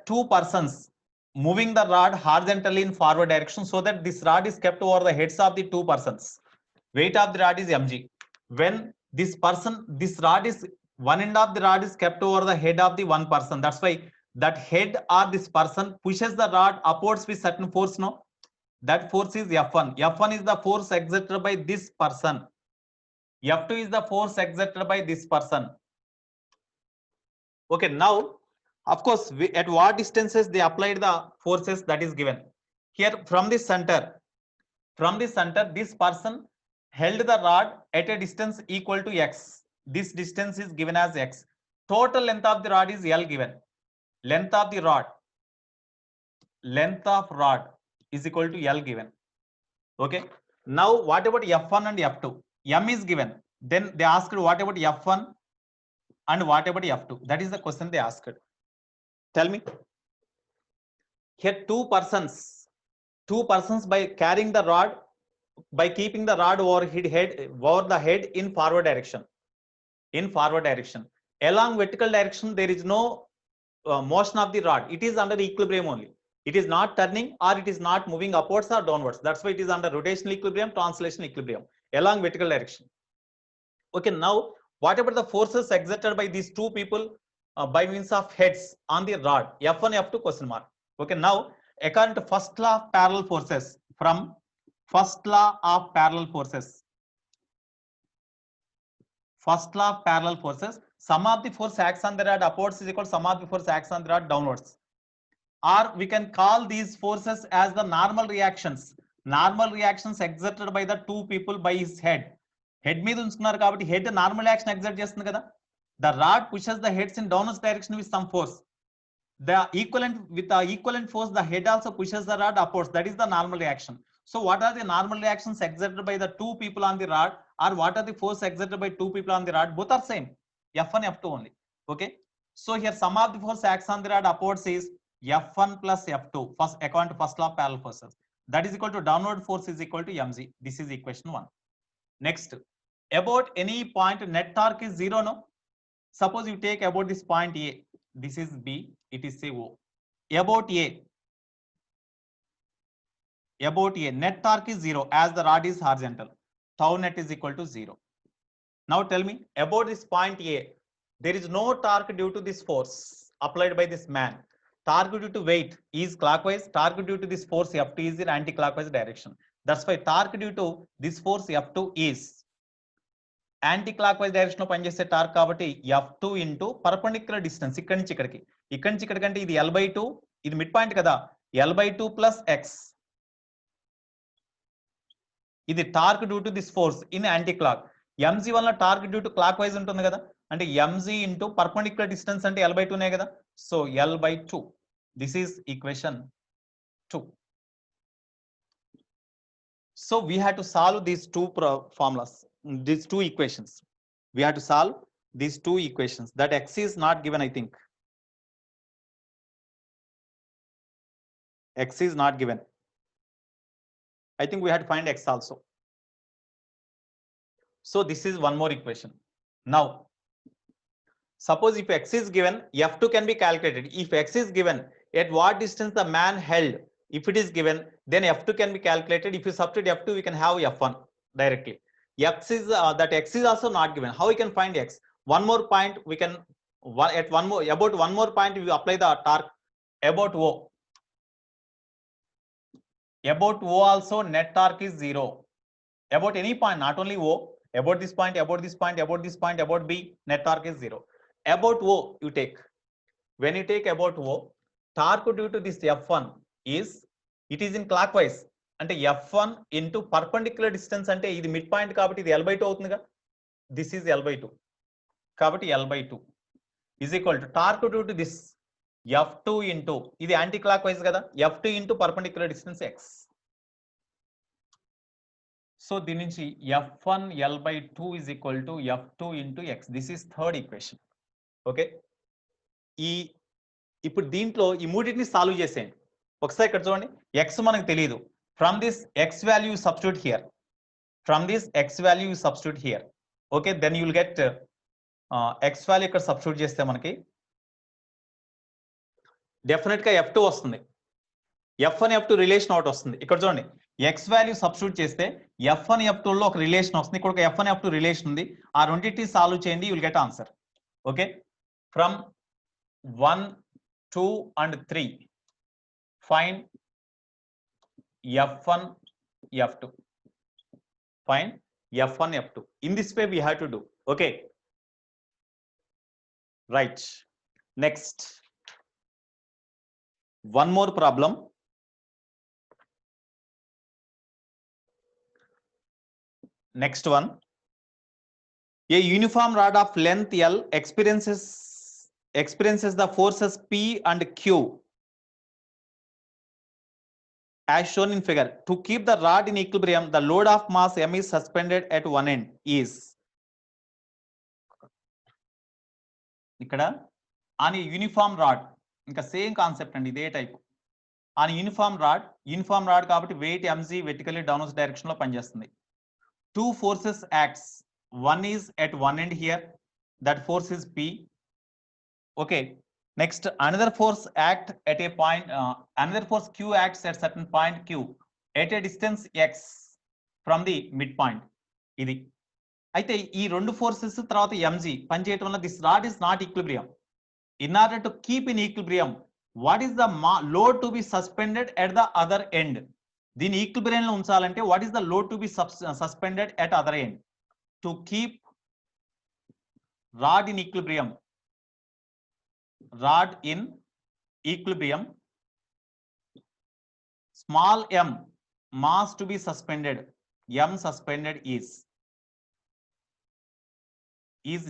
two persons moving the rod horizontally in forward direction, so that this rod is kept over the heads of the two persons. Weight of the rod is mg. When this rod is one end of the rod is kept over the head of the one person. That's why that head or this person pushes the rod upwards with certain force. No, that force is F1. F1 is the force exerted by this person. F2 is the force exerted by this person. Okay, now of course at what distances they applied the forces, that is given here. From the center, this person held the rod at a distance equal to x. This distance is given as x. Total length of the rod is L given. Length of rod is equal to L given. Okay, now what about F1 and F2? M is given. Then they asked what about F1 and what about F2? That is the question they asked. Tell me. Here two persons by carrying the rod by keeping the rod over the head in forward direction. In forward direction. Along vertical direction, there is no motion of the rod. It is under equilibrium only. It is not turning or it is not moving upwards or downwards. That's why it is under rotational equilibrium, translational equilibrium, along vertical direction. Okay, now what about the forces exerted by these two people by means of heads on the rod? F1, F2 question mark. Okay, now according to first law of parallel forces, from first law of parallel forces, first law of parallel forces, sum of the force acts on the rod upwards is equal to sum of the force acts on the rod downwards. Or we can call these forces as the normal reactions. Normal reactions exerted by the two people by his head. Head మీద ఉంచుకున్నారు కాబట్టి head normal action exert చేస్తుంది కదా. The rod pushes the heads in downwards direction with some force. With the equivalent force, the head also pushes the rod upwards. That is the normal reaction. So what are the normal reactions exerted by the two people on the rod, or what are the force exerted by two people on the rod? Both are same. F1, F2 only. Okay. So here sum of the force acts on the rod upwards is F1 plus F2, first according to first law of parallel forces. That is equal to downward force is equal to mg. This is equation 1. Next, about any point net torque is 0, no? Suppose you take about this point A. This is B, it is say O. About A, net torque is 0 as the rod is horizontal. Tau net is equal to 0. Now tell me about this point A. There is no torque due to this force applied by this man. Torque due to weight is clockwise. Torque due to this force F2 is in anti-clockwise direction. That's why torque due to this force F2 is anti-clockwise direction లో పనిచేసే torque కాబట్టి F2 into perpendicular distance ఇక్కడి నుంచి ఇక్కడికి అంటే ఇది L/2, ఇది mid point కదా, L/2 plus x. ఇది torque due to this force in anti clock. mg వల్ల torque due to clock wise ఉంటుంది కదా, అంటే mg into perpendicular distance అంటే L/2 నే కదా. So L/2. This is equation 2. So we had to solve these two formulas, these two equations. We had to solve these two equations. That x is not given, I think. X is not given. I think we had to find x also. So this is one more equation. Now, suppose if x is given, F2 can be calculated. If x is given, at what distance the man held, if it is given, then F2 can be calculated. If you substitute F2, we can have F1 directly. X is that x is also not given. How we can find x? One more point we can about one more point we apply the torque about O. About O also net torque is 0. About any point, not only O, about this point, about this point, about this point, about B, net torque is 0. About O you take. When you take about O, torque due to this F1 is, it is in clockwise. అంటే F1 into perpendicular distance అంటే ఇది mid point కాబట్టి ఇది L/2 అవుతుందిగా. This is L/2 కాబట్టి L/2 is equal to torque due to this F2 into ఇది anti clock wise కదా, F2 into perpendicular distance x. So దీని నుంచి F1 L/2 is equal to F2 into x. This is third equation. Okay, ఇప్పుడు దీంట్లో ఈ మూడింటిని solve చేసేయండి. ఒకసారి ఇక్కడ చూడండి, x మనకు తెలియదు. From this x value substitute here. From this x value substitute here. Okay, then you will get x value ఇక్కడ సబ్స్టిట్యూట్ చేస్తే మనకి డెఫినెట్ గా F2 వస్తుంది. F1 F2 రిలేషన్ అవుట్ వస్తుంది. ఇక్కడ చూడండి, x వాల్యూ సబ్స్టిట్యూట్ చేస్తే F1 F2 లో ఒక రిలేషన్ వస్తుంది, ఇక్కడ ఒక F1 F2 రిలేషన్ ఉంది. ఆ రెండింటిని సాల్వ్ చేయండి, you will get answer. Okay, from 1, 2 and 3 find F1 F2. Find F1 F2. In this way we have to do. Okay, right. Next, one more problem. Next one, a uniform rod of length L experiences the forces P and Q as shown in figure. To keep the rod in equilibrium, the load of mass M is suspended at one end is. ఇక్కడ on a uniform rod, ఇంకా same concept అండి, ఇదే type. On uniform rod కాబట్టి wait mg vertically downwards direction లో పనిచేస్తుంది. Two forces acts. One is at one end here. That force is P. Okay. Next, another force act at a point. Another force Q acts at certain point Q at a distance x from the midpoint. ఇది అయితే ఈ రెండు forces తర్వాత mg పనిచేయటం వల్ల this rod is not equilibrium. In order to keep in equilibrium, what is the load to be suspended at the other end? దీని equilibrium లో ఉంచాలంటే what is the load to be suspended at other end? To keep rod in equilibrium, small m mass to be suspended, m suspended is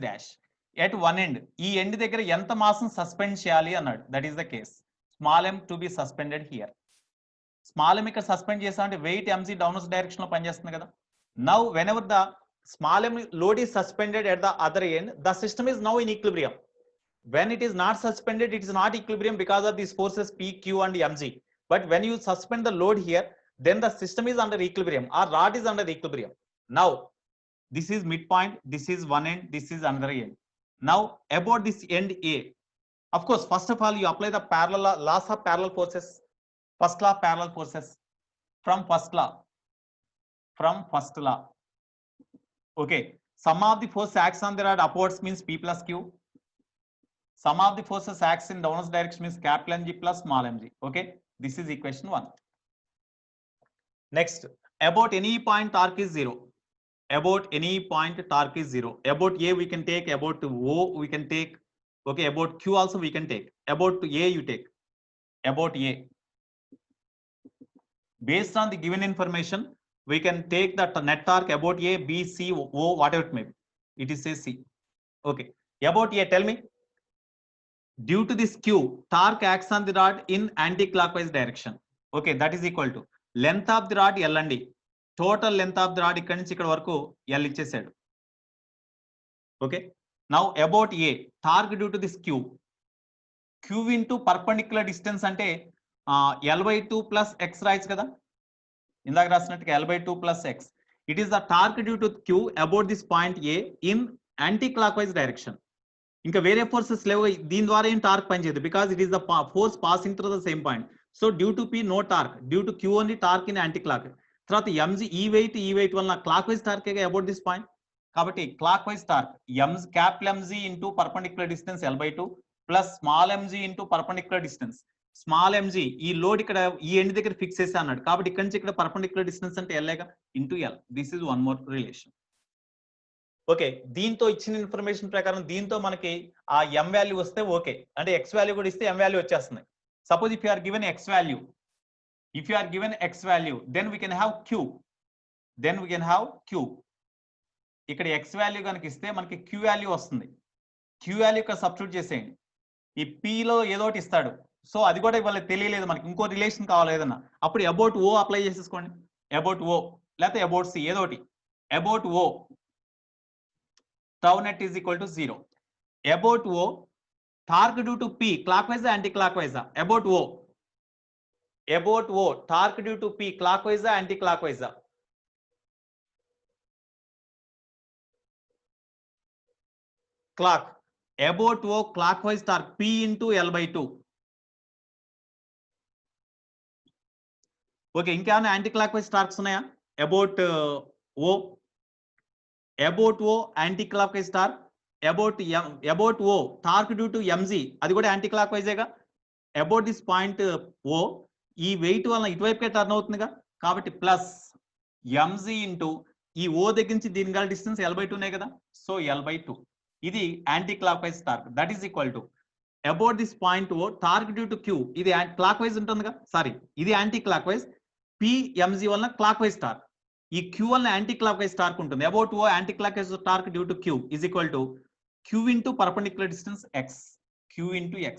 dash. At one end, ఈ end దగ్గర ఎంత mass suspend చేయాలి అన్నాడు. That is the case. Small m to be suspended here. Small m ఇక్కడ suspend చేసామంటే wait mg డౌన్వర్స్ direction లో పనిచేస్తుంది కదా. Now when ever the small m load is suspended at the other end, the system is now in equilibrium. When it is not suspended, it is not equilibrium because of these forces P, Q and mg. But when you suspend the load here, then the system is under equilibrium. Our rod is under equilibrium. Now this is midpoint, this is one end, this is another end. Now about this end A, of course, first of all you apply the laws of parallel forces. First law parallel forces from first law. Okay, sum of the force acts on the rod upwards means P plus Q. Sum of the forces acts in downwards direction means capital Mg plus small mg. Okay, this is equation 1. Next, about any point torque is 0. About any point torque is 0. About A we can take, about O we can take. Okay, about Q also we can take. About A you take. About A. Based on the given information, we can take the net torque about A, B, C, O, whatever it may be. It is say C. Okay. About A, tell me. Due to this Q, torque acts on the rod in anti-clockwise direction. Okay, that is equal to length of the rod L and D. Total length of the rod ikkadi nunchi ikkada varaku L ichesadu. Okay. Now about A, torque due to this Q into perpendicular distance ante L/2 plus x రాయొచ్చు కదా. ఇందాక రాసినట్టుగా L/2 plus x. It is the torque due to Q about this point A in anti-clockwise direction. ఇంకా వేరే forces లేవు, దీని ద్వారా ఏం టార్క్ పనిచేయదు because it is the force passing through the same point. So due to P no torque, due to Q only torque in anti clock. తర్వాత mg ఈ వెయిట్ వల్ల clock wise torque about this point. కాబట్టి clock wise torque capital mg into perpendicular distance L/2 plus small mg into perpendicular distance. Small mg ఈ load ఇక్కడ ఈ end దగ్గర fix చేసి అన్నాడు కాబట్టి ఇక్కడ నుంచి ఇక్కడ పర్పెండిక్యులర్ డిస్టెన్స్ అంటే L into L. This is one more relation. Okay, దీంతో ఇచ్చిన ఇన్ఫర్మేషన్ ప్రకారం దీంతో మనకి ఆ m వాల్యూ వస్తే ఓకే, అంటే x వాల్యూ కూడా ఇస్తే m వాల్యూ వచ్చేస్తుంది. Suppose if you are given x value, then we can have q. ఇక్కడ x వాల్యూ కనుక ఇస్తే మనకి q వాల్యూ వస్తుంది. q వాల్యూ ఇక్కడ సబ్స్టిట్యూట్ చేసేయండి. ఈ p లో ఏదో ఒకటి ఇస్తాడు, సో అది కూడా ఇవాళ తెలియలేదు మనకి, ఇంకో రిలేషన్ కావాలి ఏదన్నా, అప్పుడు అబౌట్ o అప్లై చేసేసుకోండి. అబౌట్ o లేకపోతే అబౌట్ c ఏదో ఒకటి. About o tau net is equal to 0. About O, torque due to P, clockwise or anti-clockwise? About O, torque due to P, clockwise or anti-clockwise? Clock. About O, clockwise torque P into L/2. Okay, ఇంకేమైనా anti-clockwise torques ఉన్నాయా? About O. About O anti-clockwise torque. About O torque due to mg, అది కూడా యాంటీ-క్లాక్వైజేగా. About this point O ఈ wait వలన ఇటువైపుకే turn అవుతుందిగా, కాబట్టి plus mg into ఈ O దగ్గర నుంచి దీని గల డిస్టెన్స్ L/2నే కదా, సో L/2. ఇది anticlockwise torque. That is equal to about this point O torque due to Q, ఇది క్లాక్వైజ్ ఉంటుందిగా, సారీ ఇది యాంటీ-క్లాక్వైజ్, P mg వలన క్లాక్వైజ్ టార్క్. ఈ Q వలన యాంటీ క్లాక్వైజ్ టార్క్ ఉంటుంది. About O anti clockwise torque due to Q is equal to Q into perpendicular distance x, Q into x.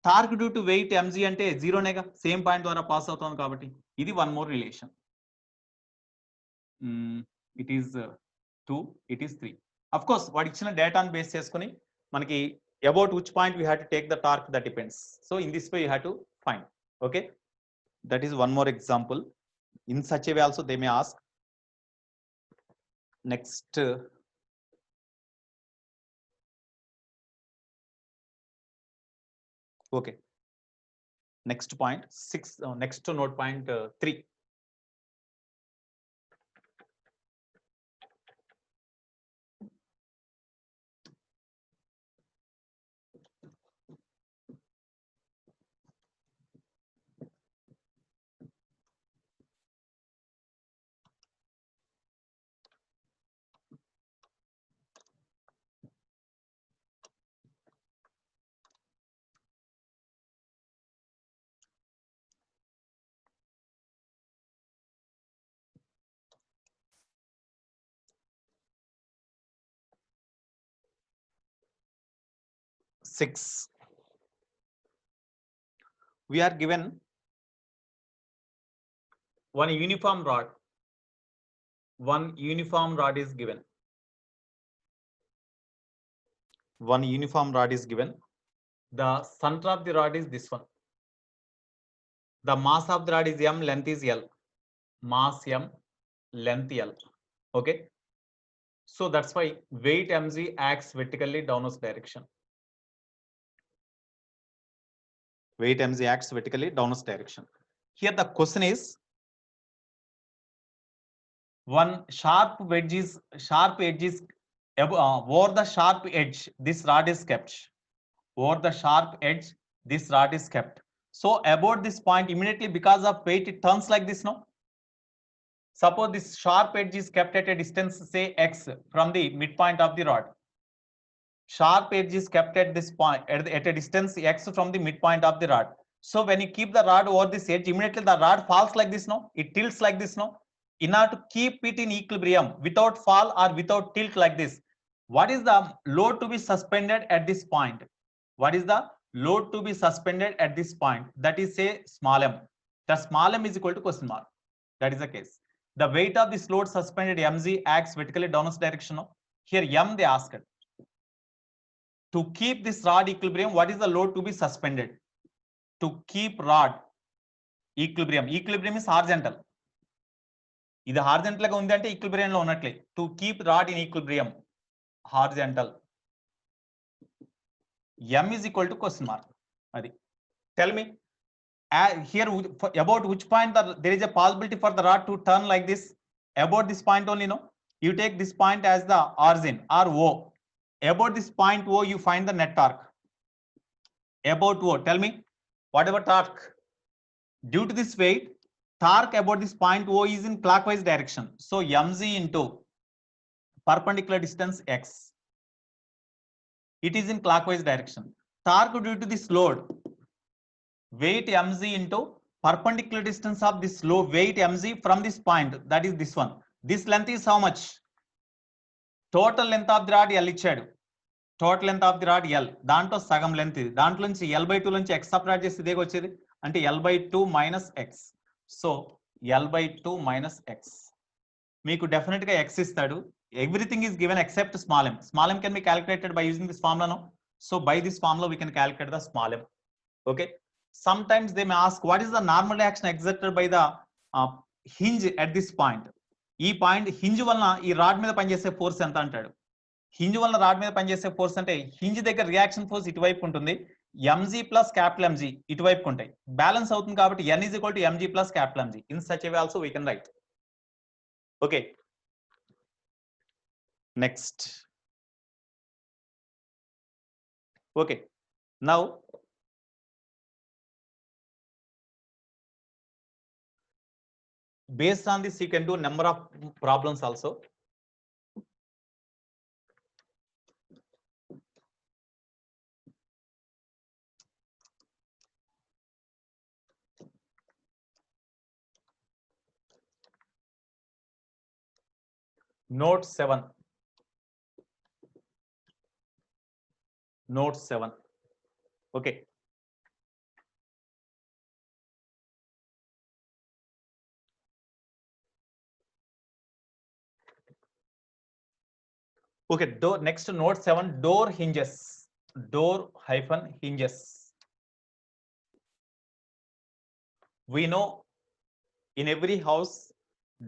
Torque due to weight mg అంటే 0నేగా, same point ద్వారా pass అవుతుంది కాబట్టి ఇది one more relation. It is 2, it is 3. Of course వాడు ఇచ్చిన డేటాను base చేసుకుని మనకి about which point we have to take the torque that depends. So in this way you have to find. Okay, That is one more example. In such a way also they may ask. Next, okay. Next point 6. Next to note point 3. Six. We are given one uniform rod. One uniform rod is given. One uniform rod is given. The center of the rod is this one. The mass of the rod is M, length is L. Mass M, length L. Okay. So that's why weight mg acts vertically downwards direction. Weight mg acts vertically downwards direction. Here the question is, one sharp edge is over the sharp edge. This rod is kept. Over the sharp edge, this rod is kept. So about this point, immediately because of weight, it turns like this, no? Suppose this sharp edge is kept at a distance, say x, from the midpoint of the rod. Sharp edge is kept at this point, at a distance x from the midpoint of the rod. So when you keep the rod over this edge, immediately the rod falls like this, no? It tilts like this, no? In order to keep it in equilibrium without fall or without tilt like this, what is the load to be suspended at this point? What is the load to be suspended at this point? That is, say, small m. The small m is equal to question mark. That is the case. The weight of this load suspended mg acts vertically downwards direction. Here m they asked. To keep this rod equilibrium, what is the load to be suspended? To keep rod equilibrium. Equilibrium is horizontal. ఇది horizontal గా ఉంది అంటే equilibrium లో ఉన్నట్లే. To keep rod in equilibrium, horizontal. m is equal to question mark. Adi. Tell me here about which point there is a possibility for the rod to turn like this. About this point only, no? You take this point as the origin or O. About this point O, you find the net torque. About O, tell me whatever torque. Due to this weight, torque about this point O is in clockwise direction. So mg into perpendicular distance x. It is in clockwise direction. Torque due to this load, weight mg into perpendicular distance of this load, weight mg from this point, that is this one. This length is how much? Total length of the rod L ఇచ్చాడు. Total length of the rod L. దాంట్లో సగం length ఇది. దాంట్లో నుంచి L/2 నుంచి x separate చేస్తే ఇదే వచ్చేది. అంటే L/2 minus x. So L/2 minus x. మీకు డెఫినెట్ గా x ఇస్తాడు. Everything is given except small m. Small m can be calculated by using this formula, no? So by this formula we can calculate the small m. Okay. Sometimes they may ask what is the normal reaction exerted by the hinge at this point. ఈ point hinge వలన ఈ rod మీద పనిచేసే force ఎంత అంటాడు. Hinge వలన rod మీద పనిచేసే ఫోర్స్ అంటే హింజ్ దగ్గర రియాక్షన్ ఫోర్స్ ఇటువైపు ఉంటుంది, mg ప్లస్ క్యాపిటల్ mg ఇటువైపు ఉంటాయి, బ్యాలెన్స్ అవుతుంది కాబట్టి n is equal to mg plus capital mg. In such a way also we can write. Okay. Next. Okay. Now based on this you can do number of problems also. Note 7. Note 7. Okay. Okay, next note 7, door hinges. Door hyphen hinges. we know in every house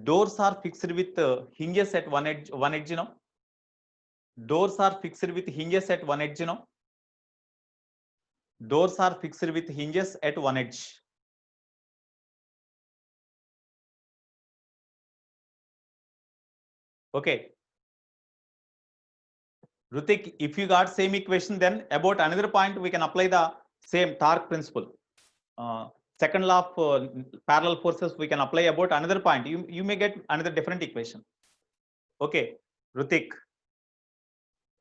doors are fixed with hinges at one edge, you know. Doors are fixed with hinges at one edge, you know. Doors are fixed with hinges at one edge. Okay. Rutik, if you got same equation, then about another point we can apply the same torque principle. Second law of parallel forces we can apply about another point. You may get another different equation. Okay, Rutik.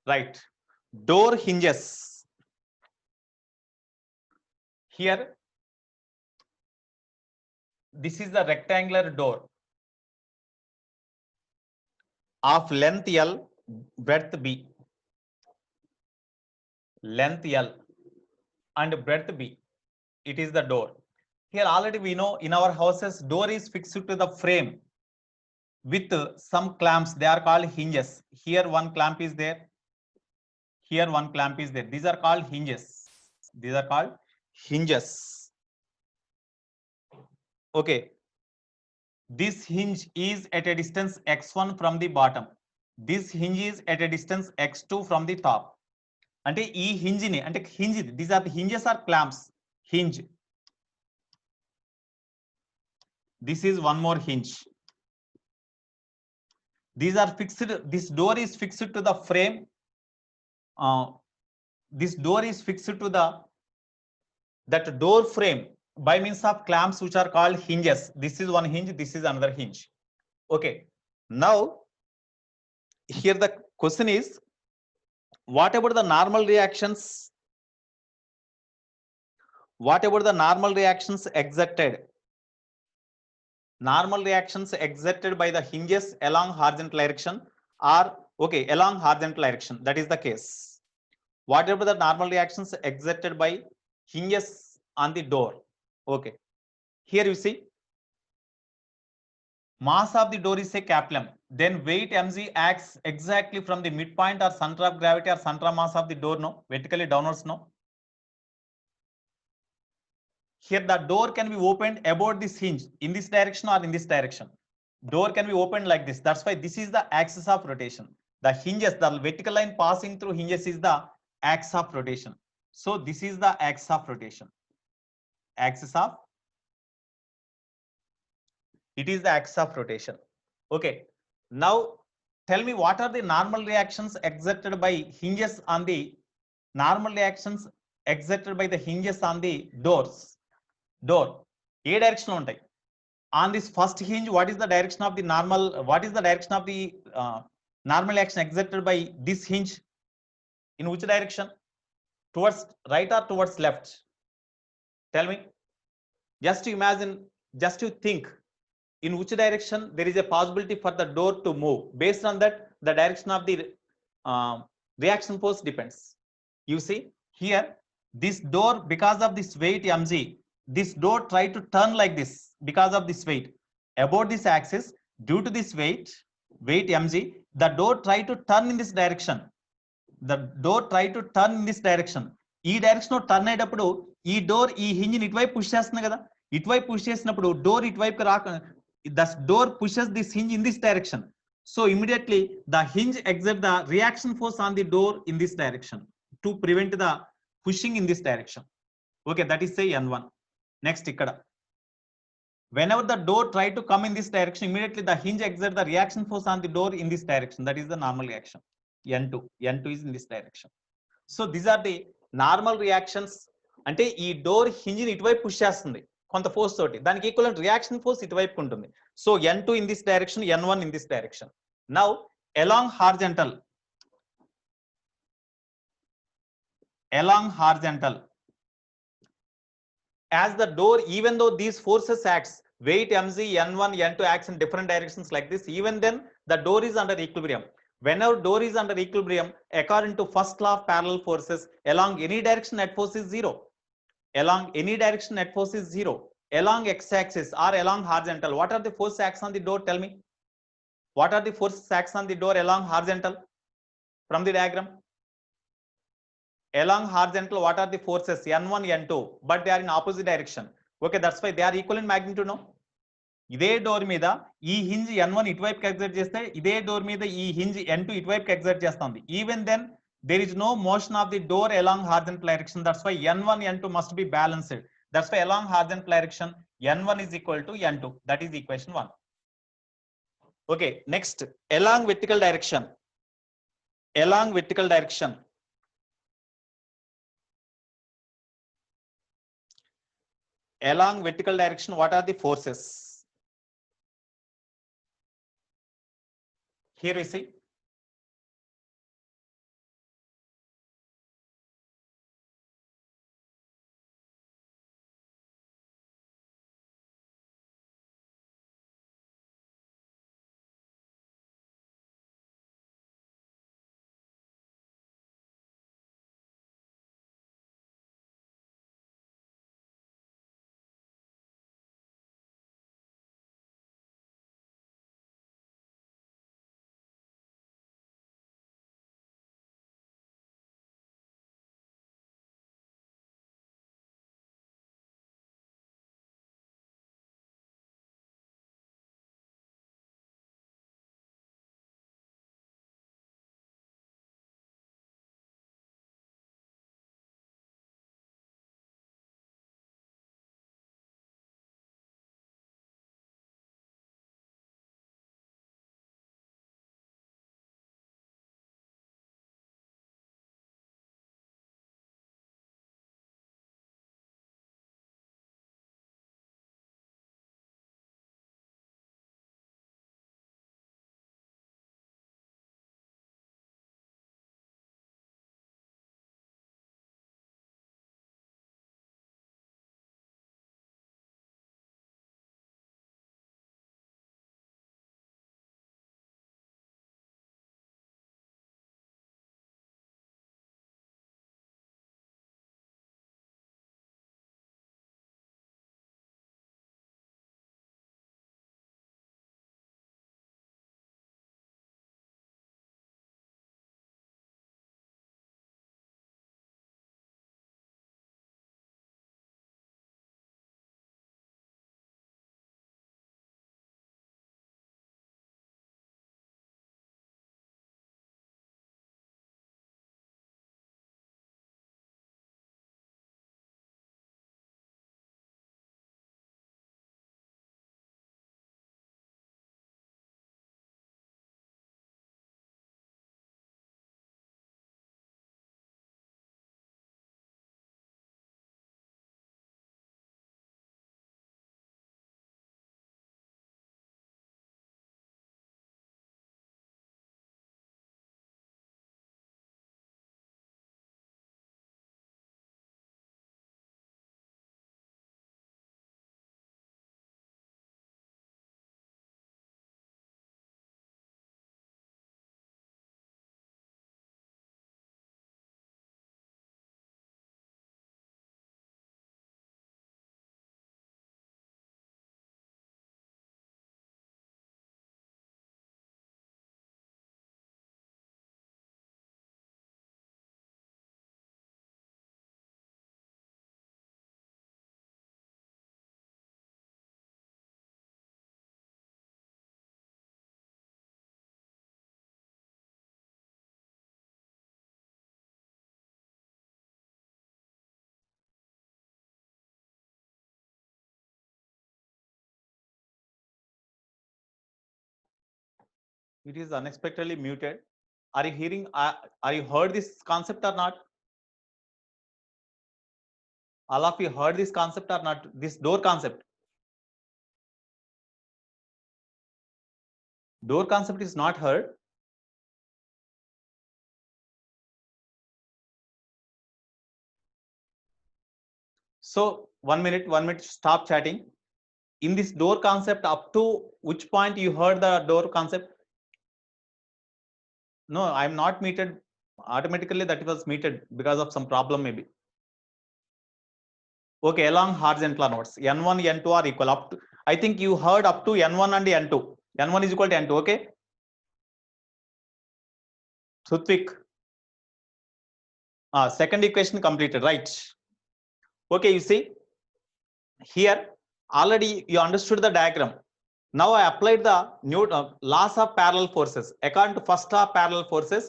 Right. Door hinges. Here, this is the rectangular door of length L, breadth B. Length L and breadth B. It is the door. Here already we know in our houses door is fixed to the frame with some clamps. They are called hinges. Here one clamp is there. Here one clamp is there. These are called hinges. These are called hinges. Okay. This hinge is at a distance x1 from the bottom. This hinge is at a distance x2 from the top. అంటే ఈ hinge ని అంటే hinge, these are the hinges or clamps. Hinge. This is one more hinge. These are fixed. This door is fixed to the frame. This door is fixed to that door frame by means of clamps which are called hinges. This is one hinge. This is another hinge. Okay. Now, here the question is, what about the normal reactions? What about the normal reactions exerted? Normal reactions exerted by the hinges along horizontal direction are okay, along horizontal direction. That is the case. What about the normal reactions exerted by hinges on the door? Okay. Here you see, mass of the door is a capital M. Then weight mg acts exactly from the midpoint or center of gravity or center of mass of the door, no, vertically downwards, no. Here the door can be opened about this hinge in this direction or in this direction. Door can be opened like this. That's why this is the axis of rotation. The hinges, the vertical line passing through hinges is the axis of rotation. So this is the axis of rotation. Axis of, it is the axis of rotation. Okay. Now tell me, what are the normal reactions exerted by hinges on the normal reactions exerted by the hinges on the doors? Door. A direction ఉంటాయి. On this first hinge, what is the direction of the normal? What is the direction of the normal action exerted by this hinge? In which direction? Towards right or towards left? Tell me. Just imagine, just to think, in which direction there is a possibility for the door to move. Based on that, the direction of the reaction force depends. You see here, this door, because of this weight mg, this door try to turn like this because of this weight about this axis. Due to this weight mg, the door try to turn in this direction. The door try to turn in this direction. ఈ direction లో turn అయ్యేటప్పుడు ఈ door ఈ hinge ని ఇటువైపు push చేస్తుంది కదా. ఇటువైపు పుష్ చేసినప్పుడు డోర్ ఇటువైపు రాక, the door pushes this hinge in this direction. So immediately the hinge exert the reaction force on the door in this direction to prevent the pushing in this direction. Okay, that is say N1. Next ikkada, whenever the door try to come in this direction, immediately the hinge exert the reaction force on the door in this direction. That is the normal reaction. N2. N2 is in this direction. So these are the normal reactions. అంటే ఈ door hinge ని ఇటువైపు push చేస్తుంది కొంత force తోటి, దానికి equivalent reaction force ఇటువైపు ఉంటుంది. So N2 in this direction, N1 in this direction. Now along horizontal, as the door, even though these forces acts, weight mg, N1, N2 acts in different directions like this, even then the door is under equilibrium. Whenever door is under equilibrium, according to first law of parallel forces, along any direction net force is zero. Along any direction net force is zero. Along x-axis or along horizontal, what are the force acts on the door? Tell me. What are the forces acts on the door along horizontal from the diagram? Along horizontal, what are the forces? N1, N2, but they are in opposite direction. Okay, that's why they are equal in magnitude now. ఇదే door మీద ఈ hinge n1 ఇటువైపుకి exert చేస్తే ఇదే door మీద ఈ hinge n2 ఇటువైపుకి exert చేస్తుంది. Even then there is no motion of the door along horizontal direction. That's why n1 n2 must be balanced. That's why along horizontal direction n1 is equal to n2. That is equation 1. Okay, next, along vertical direction. Along vertical direction. Along vertical direction, what are the forces? Here we see. It is unexpectedly muted. Are you hearing? Are you heard this concept or not? All of you heard this concept or not? This door concept. Door concept is not heard. So 1 minute, stop chatting. In this door concept, up to which point you heard the door concept? No, I'm not muted. Automatically that was muted because of some problem maybe. Okay, along horizontal nodes, n1, n2 are equal up to, I think you heard up to n1 and n2. n1 is equal to n2, okay? Sutvik. Second equation completed, right? Okay, you see, Here already you understood the diagram. Now I applied the laws of parallel forces. According to first law of parallel forces,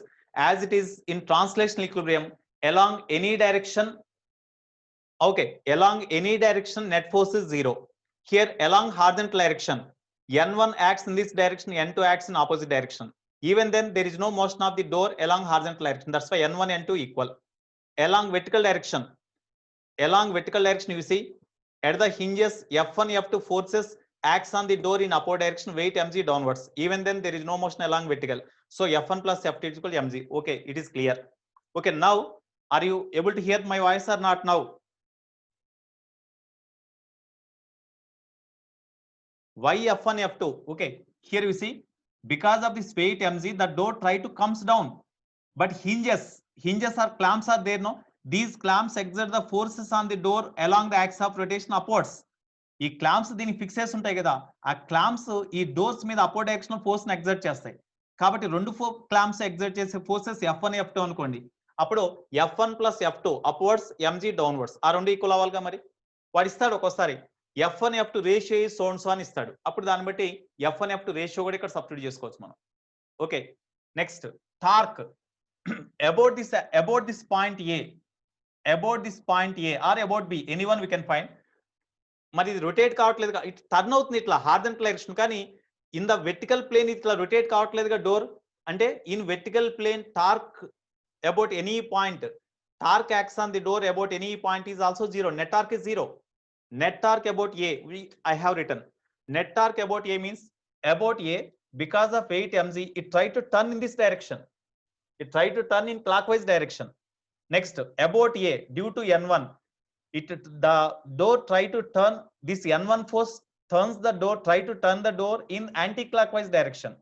as it is in translational equilibrium, along any direction, okay, along any direction net force is 0. Here along horizontal direction, n1 acts in this direction, n2 acts in opposite direction. Even then there is no motion of the door along horizontal direction. That's why n1 n2 equal. Along vertical direction, you see at the hinges f1 f2 forces acts on the door in upward direction, weight mg downwards. Even then there is no motion along vertical, so f1 plus f2 is equal to mg. Okay, it is clear. Okay, now are you able to hear my voice or not? Now why f1 f2? Okay, here you see, because of this weight mg the door try to comes down, but hinges or clamps are there. No, these clamps exert the forces on the door along the axis of rotation upwards. ఈ clamps దీన్ని fix చేసి ఉంటాయి కదా, ఆ clamps ఈ doors మీద upward direction force ని exert చేస్తాయి. కాబట్టి రెండు క్లాంప్స్ ఎగ్జర్ట్ చేసే ఫోర్సెస్ f1 f2 అనుకోండి. అప్పుడు f1 plus f2 upwards mg downwards, ఆ రెండు ఈక్వల్ అవ్వాలిగా. మరి వాడు ఇస్తాడు ఒక్కోసారి f1 f2 ratio so and so అని ఇస్తాడు. అప్పుడు దాన్ని బట్టి f1 f2 రేషియో కూడా ఇక్కడ సబ్స్టిట్యూట్ చేసుకోవచ్చు మనం. Okay, next torque. about this point A, or about B, anyone we can find. మరి ఇది రొటేట్ కావట్లేదుగా, ఇట్ టర్న్ అవుతుంది ఇట్లా హారిజాంటల్ డైరెక్షన్, కానీ ఇన్ ద వెర్టికల్ ప్లేన్ ఇట్లా రొటేట్ కావట్లేదుగా డోర్. అంటే in vertical plane torque about any point, torque acts on the door about any point is also 0. Net torque is 0. Net torque about A, I have written net torque about A means about A because of weight mg it try to turn in this direction, it try to turn in clockwise direction. Next about A due to n1, the door try to turn, this n1 force turns the door, try to turn the door in anti-clockwise direction.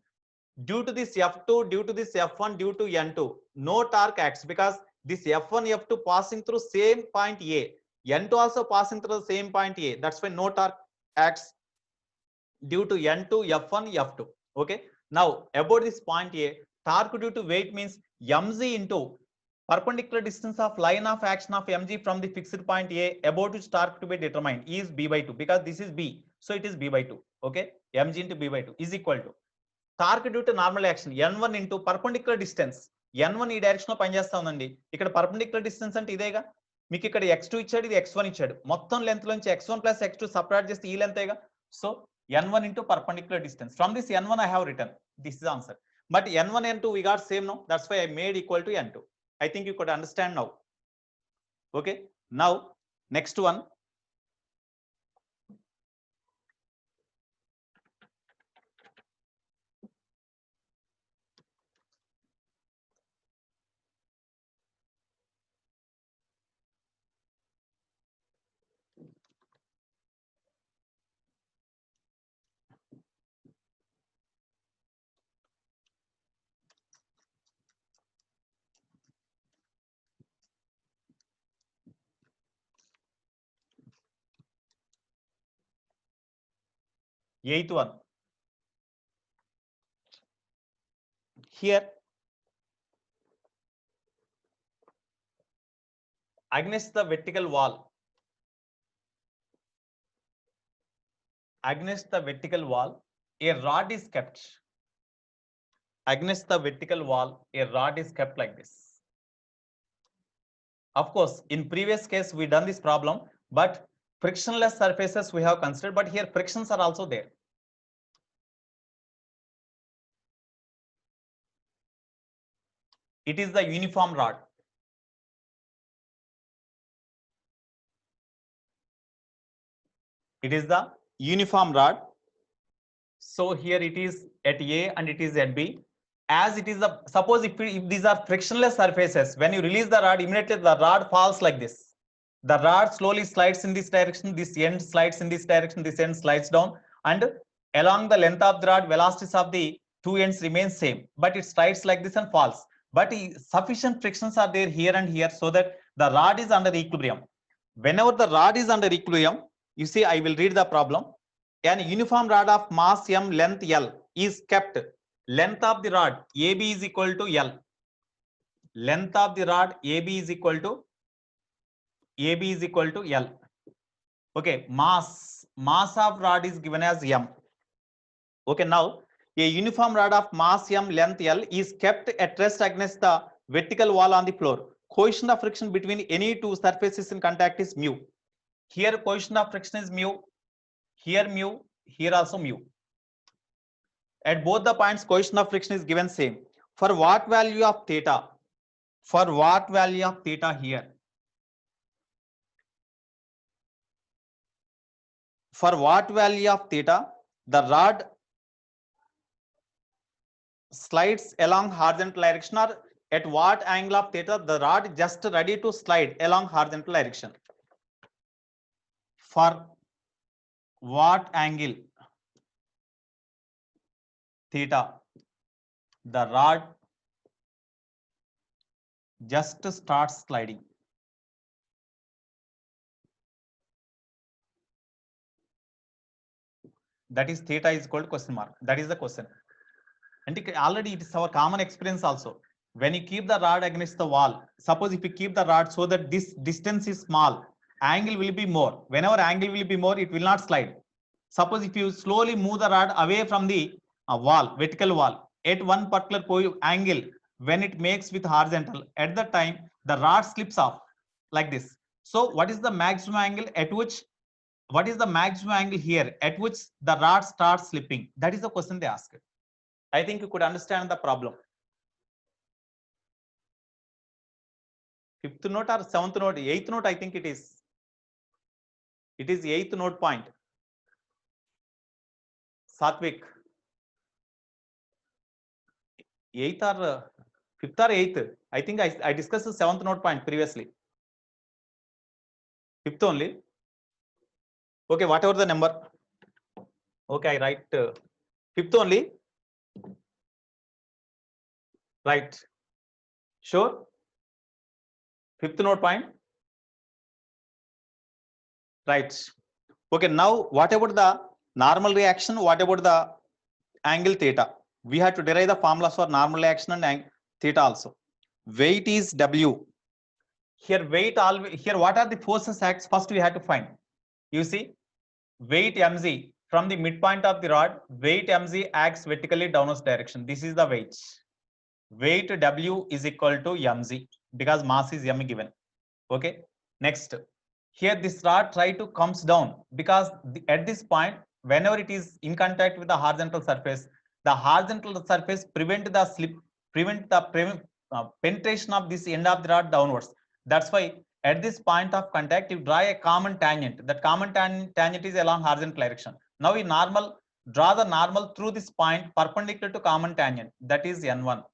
Due to this f2, due to this f1, due to n2, no torque acts because this f1 f2 passing through same point A, n2 also passing through the same point A. That's why no torque acts due to n2 f1 f2. Okay, now about this point A, torque due to weight means mg into perpendicular distance of line of action of mg from the fixed point A about which torque to be determined is b by 2, because this is b, so it is b by 2. Okay, mg into b by 2 is equal to torque due to normal action n1 into perpendicular distance. n1 ఈ direction లో పనిచేస్తా ఉందండి. ఇక్కడ perpendicular distance అంటే ఇదేగా, మీకు ఇక్కడ x2 ఇచ్చాడు, ఇది x1 ఇచ్చాడు, మొత్తం లెంత్ లోంచి x1 ప్లస్ x2 సపరేట్ చేస్తే ఈ లెంతేగా. So n1 into perpendicular distance. From this n1 I have written, this is the answer. But n1 n2 we got same, no, that's why I made equal to n2. I think you could understand now. Okay, now next one, eighth one. Here against the vertical wall, against the vertical wall a rod is kept. Against the vertical wall a rod is kept like this. Of course in previous case we done this problem, but frictionless surfaces we have considered, but here frictions are also there. It is the uniform rod. It is the uniform rod. So here it is at A and it is at B. As it is the, suppose if these are frictionless surfaces, when you release the rod, immediately the rod falls like this. The rod slowly slides in this direction, this end slides in this direction, this end slides down, and along the length of the rod, velocities of the two ends remain same, but it slides like this and falls. But sufficient frictions are there here and here so that the rod is under equilibrium. Whenever the rod is under equilibrium, you see, I will read the problem. An uniform rod of mass m, length L is kept. Length of the rod AB is equal to L. Length of the rod AB is equal to L. Okay, mass of rod is given as m. Okay, now a uniform rod of mass m, length L is kept at rest against the vertical wall on the floor. Coefficient of friction between any two surfaces in contact is mu. Here coefficient of friction is mu, here also mu. At both the points, coefficient of friction is given same. For what value of theta? For what value of theta here? For what value of theta, the rod slides along horizontal direction, or at what angle of theta the rod just ready to slide along horizontal direction? For what angle theta the rod just starts sliding? That is theta is called question mark. That is the question. And already it is our common experience also. When you keep the rod against the wall, suppose if you keep the rod so that this distance is small, angle will be more. Whenever angle will be more, it will not slide. Suppose if you slowly move the rod away from the wall, vertical wall, at one particular angle, when it makes with horizontal, at the time the rod slips off like this. So what is the maximum angle at which, what is the maximum angle here at which the rod starts slipping? That is the question they asked. I think you could understand the problem. Fifth note or seventh note, eighth note, I think it is. It is eighth note point. Satvik. Eighth or fifth or eighth? I think I discussed the seventh note point previously. Fifth only. Okay, whatever the number. Okay, I write fifth only. Right. Sure. Fifth note point. Right. Okay, now what about the normal reaction? What about the angle theta? We have to derive the formulas for normal reaction and theta also. Weight is W. Here weight always, here what are the forces acts? First we have to find. You see, weight mg from the midpoint of the rod, weight mg acts vertically downwards direction. This is the weight. Weight W is equal to mg because mass is m given. Okay. Next, here this rod try to comes down because at this point, whenever it is in contact with the horizontal surface prevent the slip, prevent the penetration of this end of the rod downwards. That's why at this point of contact, you draw a common tangent. That common tangent is along horizontal direction. Now we draw the normal through this point perpendicular to common tangent. That is N1.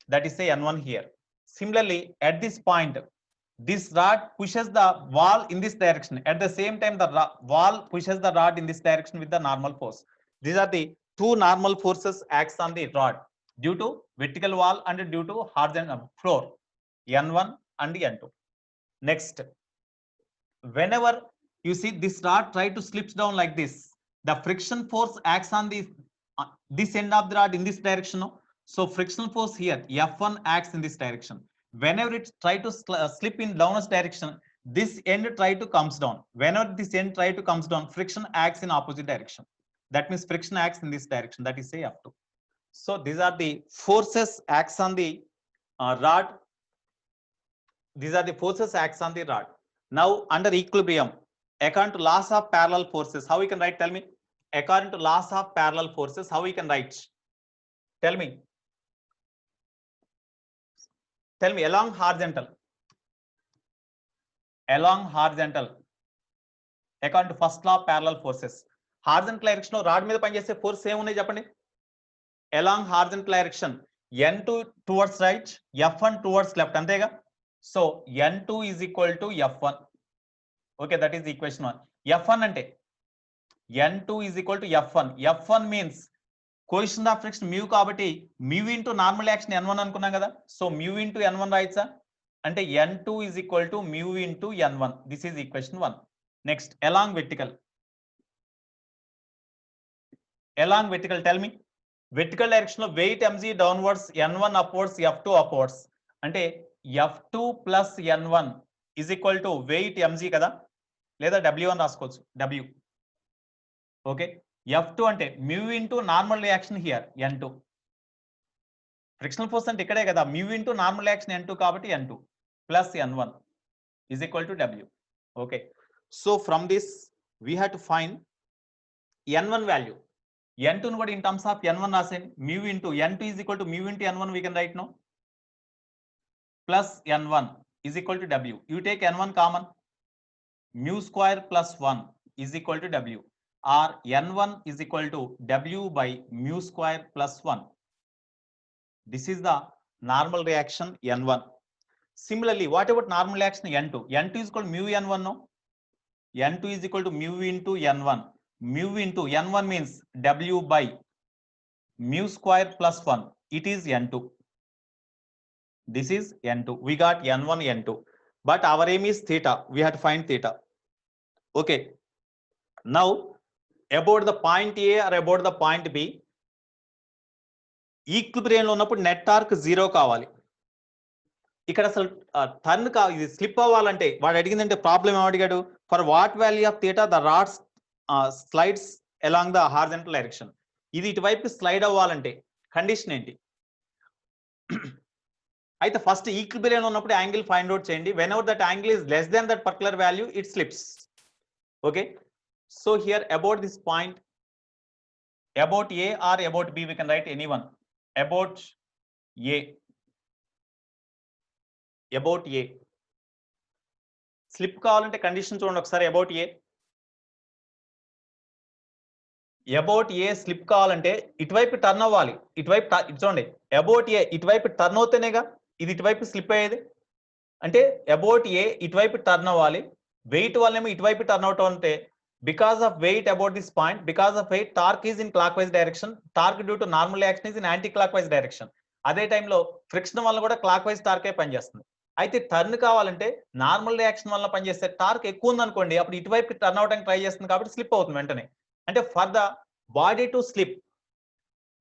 That is say N1 here. Similarly, at this point, this rod pushes the wall in this direction. At the same time, the wall pushes the rod in this direction with the normal force. These are the two normal forces acts on the rod due to vertical wall and due to horizontal floor, N1 and N2. Next, whenever you see this rod try to slips down like this, the friction force acts on this end of the rod in this direction. So frictional force here, F1 acts in this direction. Whenever it try to slip in downwards direction, this end try to comes down. Whenever this end try to comes down, friction acts in opposite direction. That means friction acts in this direction. That is say F2. So these are the forces acts on the rod. These are the forces acts on the rod. Now under equilibrium, according to laws of parallel forces, how we can write? Tell me. According to laws of parallel forces, how we can write? Tell me. Tell me, along horizontal. Along horizontal. According to first law of parallel forces. Horizontal direction rod మీద పనిచేసే force ఏం ఉన్నాయి చెప్పండి? Along horizontal direction, N2 towards right, F1 towards left, అంతేగా? So N2 is equal to F1. Okay, that is equation 1. F1 ante N2 is equal to F1. F1 means coefficient of friction mu kabatti mu into normal action N1 anukunnam kada. So mu into N1 రాయొచ్చా? అంటే N2 is equal to mu into N1. This is equation 1. Next, along vertical. Along vertical, tell me. Vertical direction లో weight mg downwards, N1 upwards, F2 upwards. అంటే F2 plus N1 is equal to weight mg కదా. లేదా W అని రాసుకోవచ్చు, W. Okay, F2 అంటే mu into normal reaction here N2. Frictional force అంటే ఇక్కడే కదా, mu into normal reaction N2 కాబట్టి N2 plus N1 is equal to W. Okay, so from this we have to find N1 value. N2 ను కూడా in terms of N1 రాసేయండి. Mu into N2 is equal to mu into N1 we can write now. Plus N1 is equal to W. You take N1 common. Mu square plus 1 is equal to W, or N1 is equal to W by mu square plus 1. This is the normal reaction N1. Similarly, what about normal reaction N2? N2 is equal to mu N1, no? N2 is equal to mu into N1. Mu into N1 means W by mu square plus 1. It is N2. This is N2. We got N1, N2. But our aim is theta. We have to find theta. Okay. Now, about the point A or about the point B, equilibrium లో ఉన్నప్పుడు net torque 0 కావాలి. ఇక్కడ అసలు turn ఇది slip అవ్వాలంటే వాడు అడిగిందంటే problem ఏమో అడిగాడు, for what value of theta the rods slides along the horizontal direction. ఇది ఇటువైపు స్లైడ్ అవ్వాలంటే కండిషన్ ఏంటి? అయితే ఫస్ట్ ఈక్విలిబ్రియం లో ఉన్నప్పుడు యాంగిల్ ఫైండ్ అవుట్ చేయండి. When ever that angle is less than that particular value it slips. Okay, so hear about this point, about A or about B, we can write anyone. About A. About A. Slip కావాలంటే condition చూడండి ఒకసారి. About a, about a slip కావాలంటే ఇటువైపు turn అవ్వాలి. ఇటువైపు చూడండి, about a ఇటువైపు turn అవుతేనేగా ఇది ఇటువైపు స్లిప్ అయ్యేది. అంటే అబౌట్ ఏ ఇటువైపు టర్న్ అవ్వాలి, వెయిట్ వల్లేమో ఇటువైపు టర్న్ అవుట్ అంటే because of weight about this point, because of weight torque is in clockwise direction, torque due to normal reaction is in anti-clockwise direction. అదే టైంలో ఫ్రిక్షన్ వల్ల కూడా క్లాక్వైజ్ టార్కే పనిచేస్తుంది. అయితే టర్న్ కావాలంటే నార్మల్ రియాక్షన్ వల్ల పనిచేస్తే టార్క్ ఎక్కువ ఉంది అనుకోండి, అప్పుడు ఇటువైపు టర్న్ అవడానికి ట్రై చేస్తుంది కాబట్టి స్లిప్ అవుతుంది వెంటనే. అంటే for the body to slip,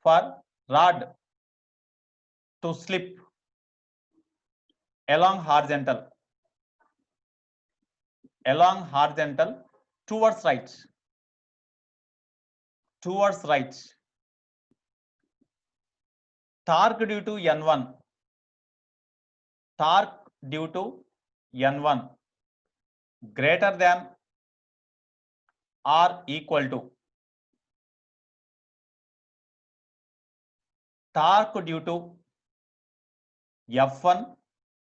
for rod to slip along horizontal towards right, torque due to N1, greater than or equal to torque due to F1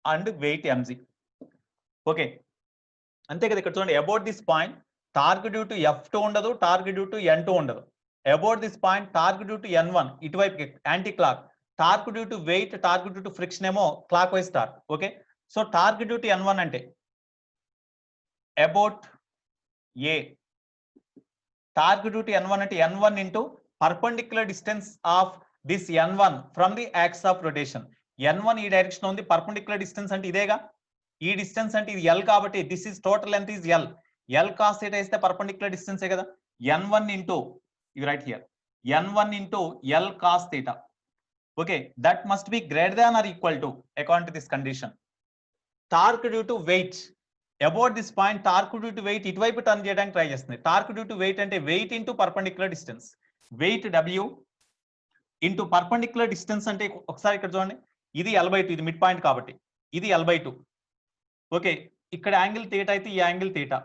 and weight mg. Okay, అంతే కదా. ఇక్కడ చూడండి, about this point torque due to F2 ఉండదు, torque due to N2 ఉండదు. About this point torque due to N1 ఇటువైపు anti clock, torque due to weight, torque due to friction ఏమో clock wise torque. Okay, so torque due to N1 అంటే about A, torque due to N1 అంటే N1 into perpendicular distance of this N1 from the axis of rotation. N1 ఈ direction ఉంది, perpendicular distance అంటే ఇదేగా, ఈ distance అంటే ఇది L కాబట్టి this is total length is L. L cos theta ఇస్తే పర్పెండిక్యులర్ డిస్టెన్స్ కదా. N1 into you right here N1 into L cos theta. Okay, that must be greater than or equal to according to this condition. Torque due to weight, about this point torque due to weight ఇటువైపు turn చేయడానికి try చేస్తుంది. Torque due to weight అంటే weight into perpendicular distance, weight W into perpendicular distance అంటే ఒకసారి ఇక్కడ చూడండి, ఇది L/2, ఇది మిడ్ పాయింట్ కాబట్టి ఇది L/2. ఓకే, ఇక్కడ యాంగిల్ థీటా అయితే ఈ యాంగిల్ థీటా,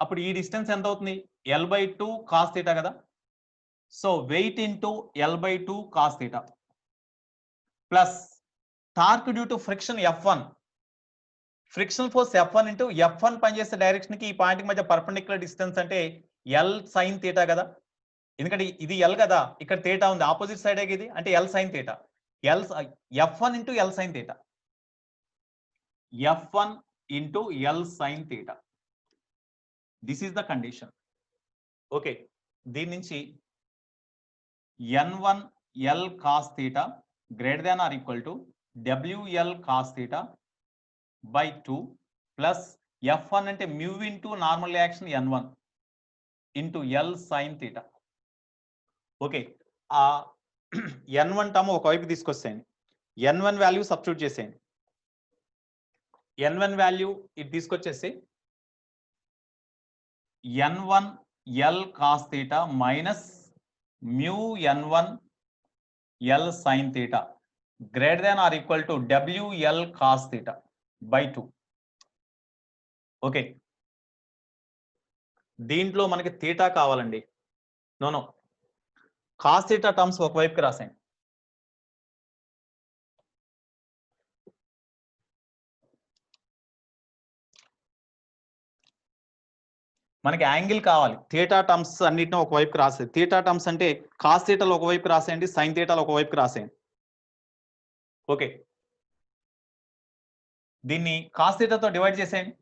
అప్పుడు ఈ డిస్టెన్స్ ఎంత అవుతుంది? L/2 cos theta కదా. So weight into L/2 cos theta plus torque due to friction F1, frictional force F1 into F1 పనిచేసే డైరెక్షన్ కి ఈ పాయింట్ కి మధ్య పర్పెండిక్యులర్ డిస్టెన్స్ అంటే L sin theta కదా. ఎందుకంటే ఇది L కదా, ఇక్కడ థీటా ఉంది, ఆపోజిట్ సైడ్ ఇది అంటే L sin theta. F1 into L sin theta, F1 into L sin theta. This is the condition. Okay, దీని నుంచి N1 L cos theta greater than or equal to WL cos theta by 2 plus F1 అంటే mu into normal reaction N1 into L sin theta. Okay, ఆ N1 term ఒకవైపు తీసుకొచ్చేయండి, N1 value substitute చేసేయండి. N1 value ఇది తీసుకొచ్చేసి n1 L cos theta minus mu n1 L sin theta greater than or equal to WL cos theta by 2. Okay, దీంట్లో మనకి theta కావాలండి. No cos theta terms ఒకవైపుకి రాసేయండి. మనకి యాంగిల్ కావాలి. థీటా టర్మ్స్ అన్నిటిని ఒకవైపుకి రాసేది. థీటా టర్మ్స్ అంటే కాస్ థీటాలు ఒకవైపు రాసేయండి, సైన్ థీటాలు ఒకవైపుకి రాసేయండి. ఓకే, దీన్ని కాస్ థీటాతో డివైడ్ చేసేయండి.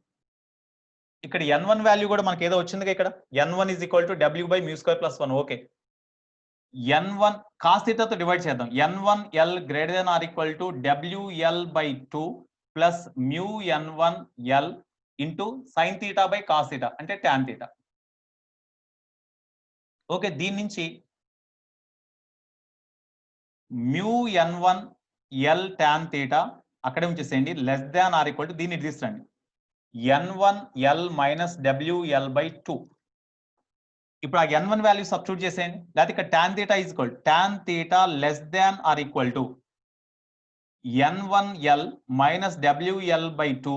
ఇక్కడ n1 వాల్యూ కూడా మనకి ఏదో వచ్చిందిగా ఇక్కడ, n1 is equal to w by mu square plus 1. Okay, n1 cos థీటాతో డివైడ్ చేద్దాం. n1 L greater than or equal to WL by 2 plus mu n1 L into sin theta by cos theta అంటే tan theta. Okay, దీని నుంచి mu n1 L tan theta అక్కడే ఉంచేసేయండి, less than or equal to దీన్ని తీసుకురండి n1 L minus WL by 2. ఇప్పుడు ఆ n1 value substitute చేసేయండి. లేకపోతే ఇక్కడ tan theta is equal tan theta less than or equal to n1 L minus WL by 2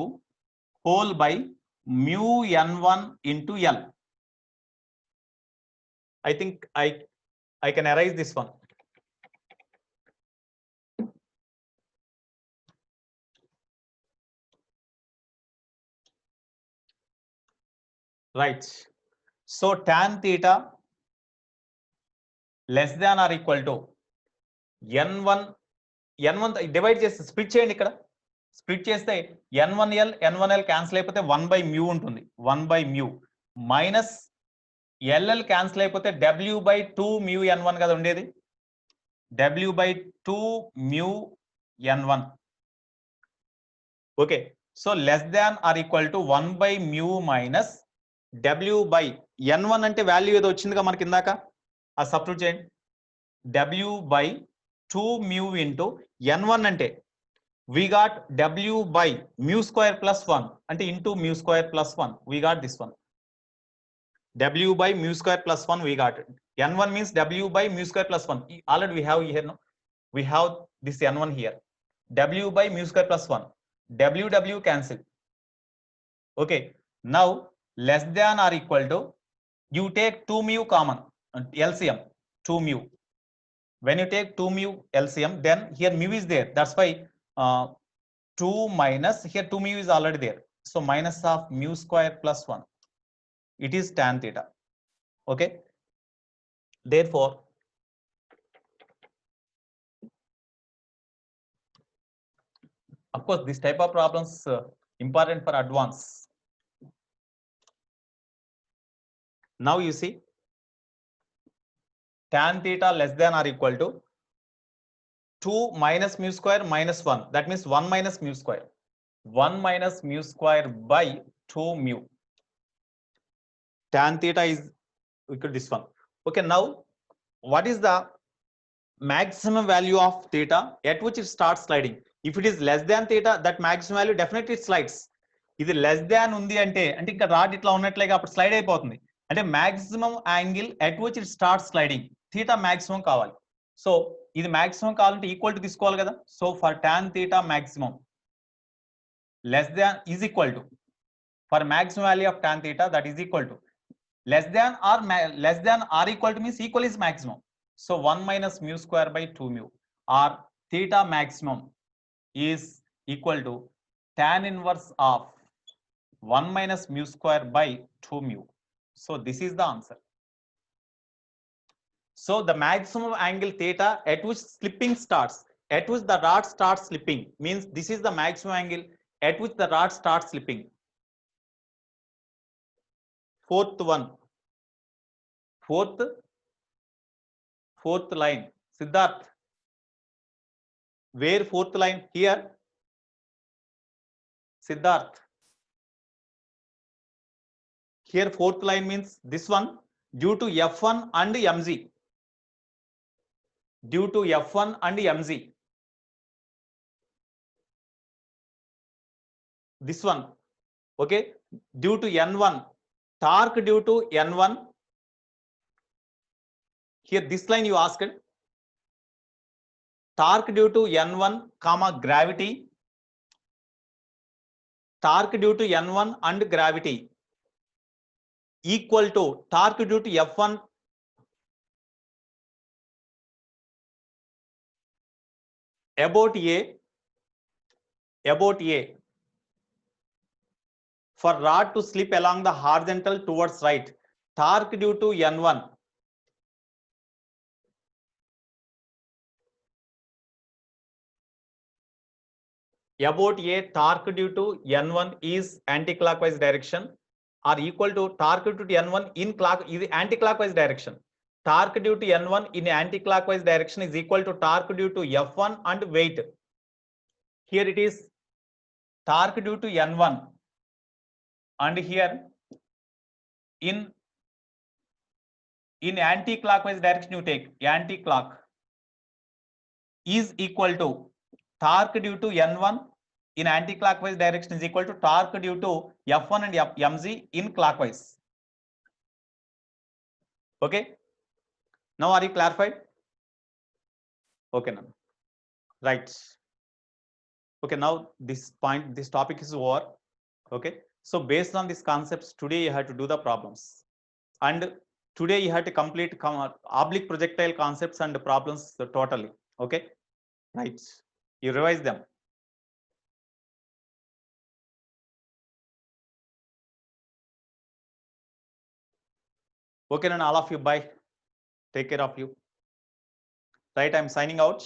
whole by mu n1 into L. I think I can erase this one. Right. So tan theta less than or equal to n1 divide చేస్తే split చేయండి. ఇక్కడ split చేస్తే n1L cancel అయిపోతే 1 by mu ఉంటుంది, 1 by mu minus LL cancel అయిపోతే W by 2 mu n1 కదా ఉండేది, W by 2 mu n1. Okay, so less than or equal to 1 by mu minus W by n1 అంటే value ఏదో వచ్చిందిగా మనకి ఇందాక, ఆ సబ్స్టిట్యూట్ చేయండి. W by 2 mu into n1 అంటే we got W by mu square plus 1 అంటే into mu square plus 1, we got this one. W by mu square plus 1 we got it. n1 means W by mu square plus 1. Already we have here, no, we have this n1 here. W by mu square plus 1, W cancel. Okay, now less than or equal to, you take 2 mu common, LCM 2 mu. When you take 2 mu LCM, then here mu is there, that's why 2 minus, here 2 mu is already there, so minus of mu square plus 1, it is tan theta. Okay, therefore of course this type of problems important for advance. Now you see tan theta less than or equal to 2 minus mu square minus 1, that means 1 minus mu square, 1 minus mu square by 2 mu. Tan theta is equal to this one. Okay, now what is the maximum value of theta at which it starts sliding? If it is less than theta, that maximum value definitely it slides. ఇది less than ఉంది అంటే ఇంకా rod ఇట్లా ఉన్నట్లయితే అప్పుడు slide అయిపోతుంది. అంటే maximum angle at which it start sliding, theta maximum కావాలి. సో ఇది మాక్సిమం కావాలంటే ఈక్వల్ టు తీసుకోవాలి కదా. So for tan theta maximum less than is equal to, for maximum value of tan theta, that is equal to less than or equal to means equal is maximum. So 1 minus mu square by 2 mu, or theta maximum is equal to tan inverse of 1 minus mu square by 2 mu. So this is the answer. So the maximum angle theta at which slipping starts, at which the rod starts slipping, means this is the maximum angle at which the rod starts slipping. Fourth one, fourth line, Siddharth, where fourth line? Here, Siddharth, here fourth line means this one, due to F1 and mg, due to F1 and mg, this one. Okay, due to n1 torque due to N1. Here this line you asked, torque due to N1 comma gravity, torque due to N1 and gravity equal to torque due to F1 about A for rod to slip along the horizontal towards right, torque due to N1 about A, torque due to N1 is anti-clockwise direction are equal to torque due to N1 in anti-clockwise direction. Torque due to N1 in anti-clockwise direction is equal to torque due to F1 and weight. Here it is torque due to N1 and here in anti-clockwise direction you take anti-clock is equal to torque due to N1 in anti-clockwise direction is equal to torque due to F1 and mg in clockwise. Okay. Now are you clarified? Okay, now. Right. Okay, now this topic is over. Okay. So based on these concepts, today you have to do the problems. And today you have to complete oblique projectile concepts and problems totally. Okay. Right. You revise them. Okay, and all of you, bye. Take care of you. Right, I'm signing out.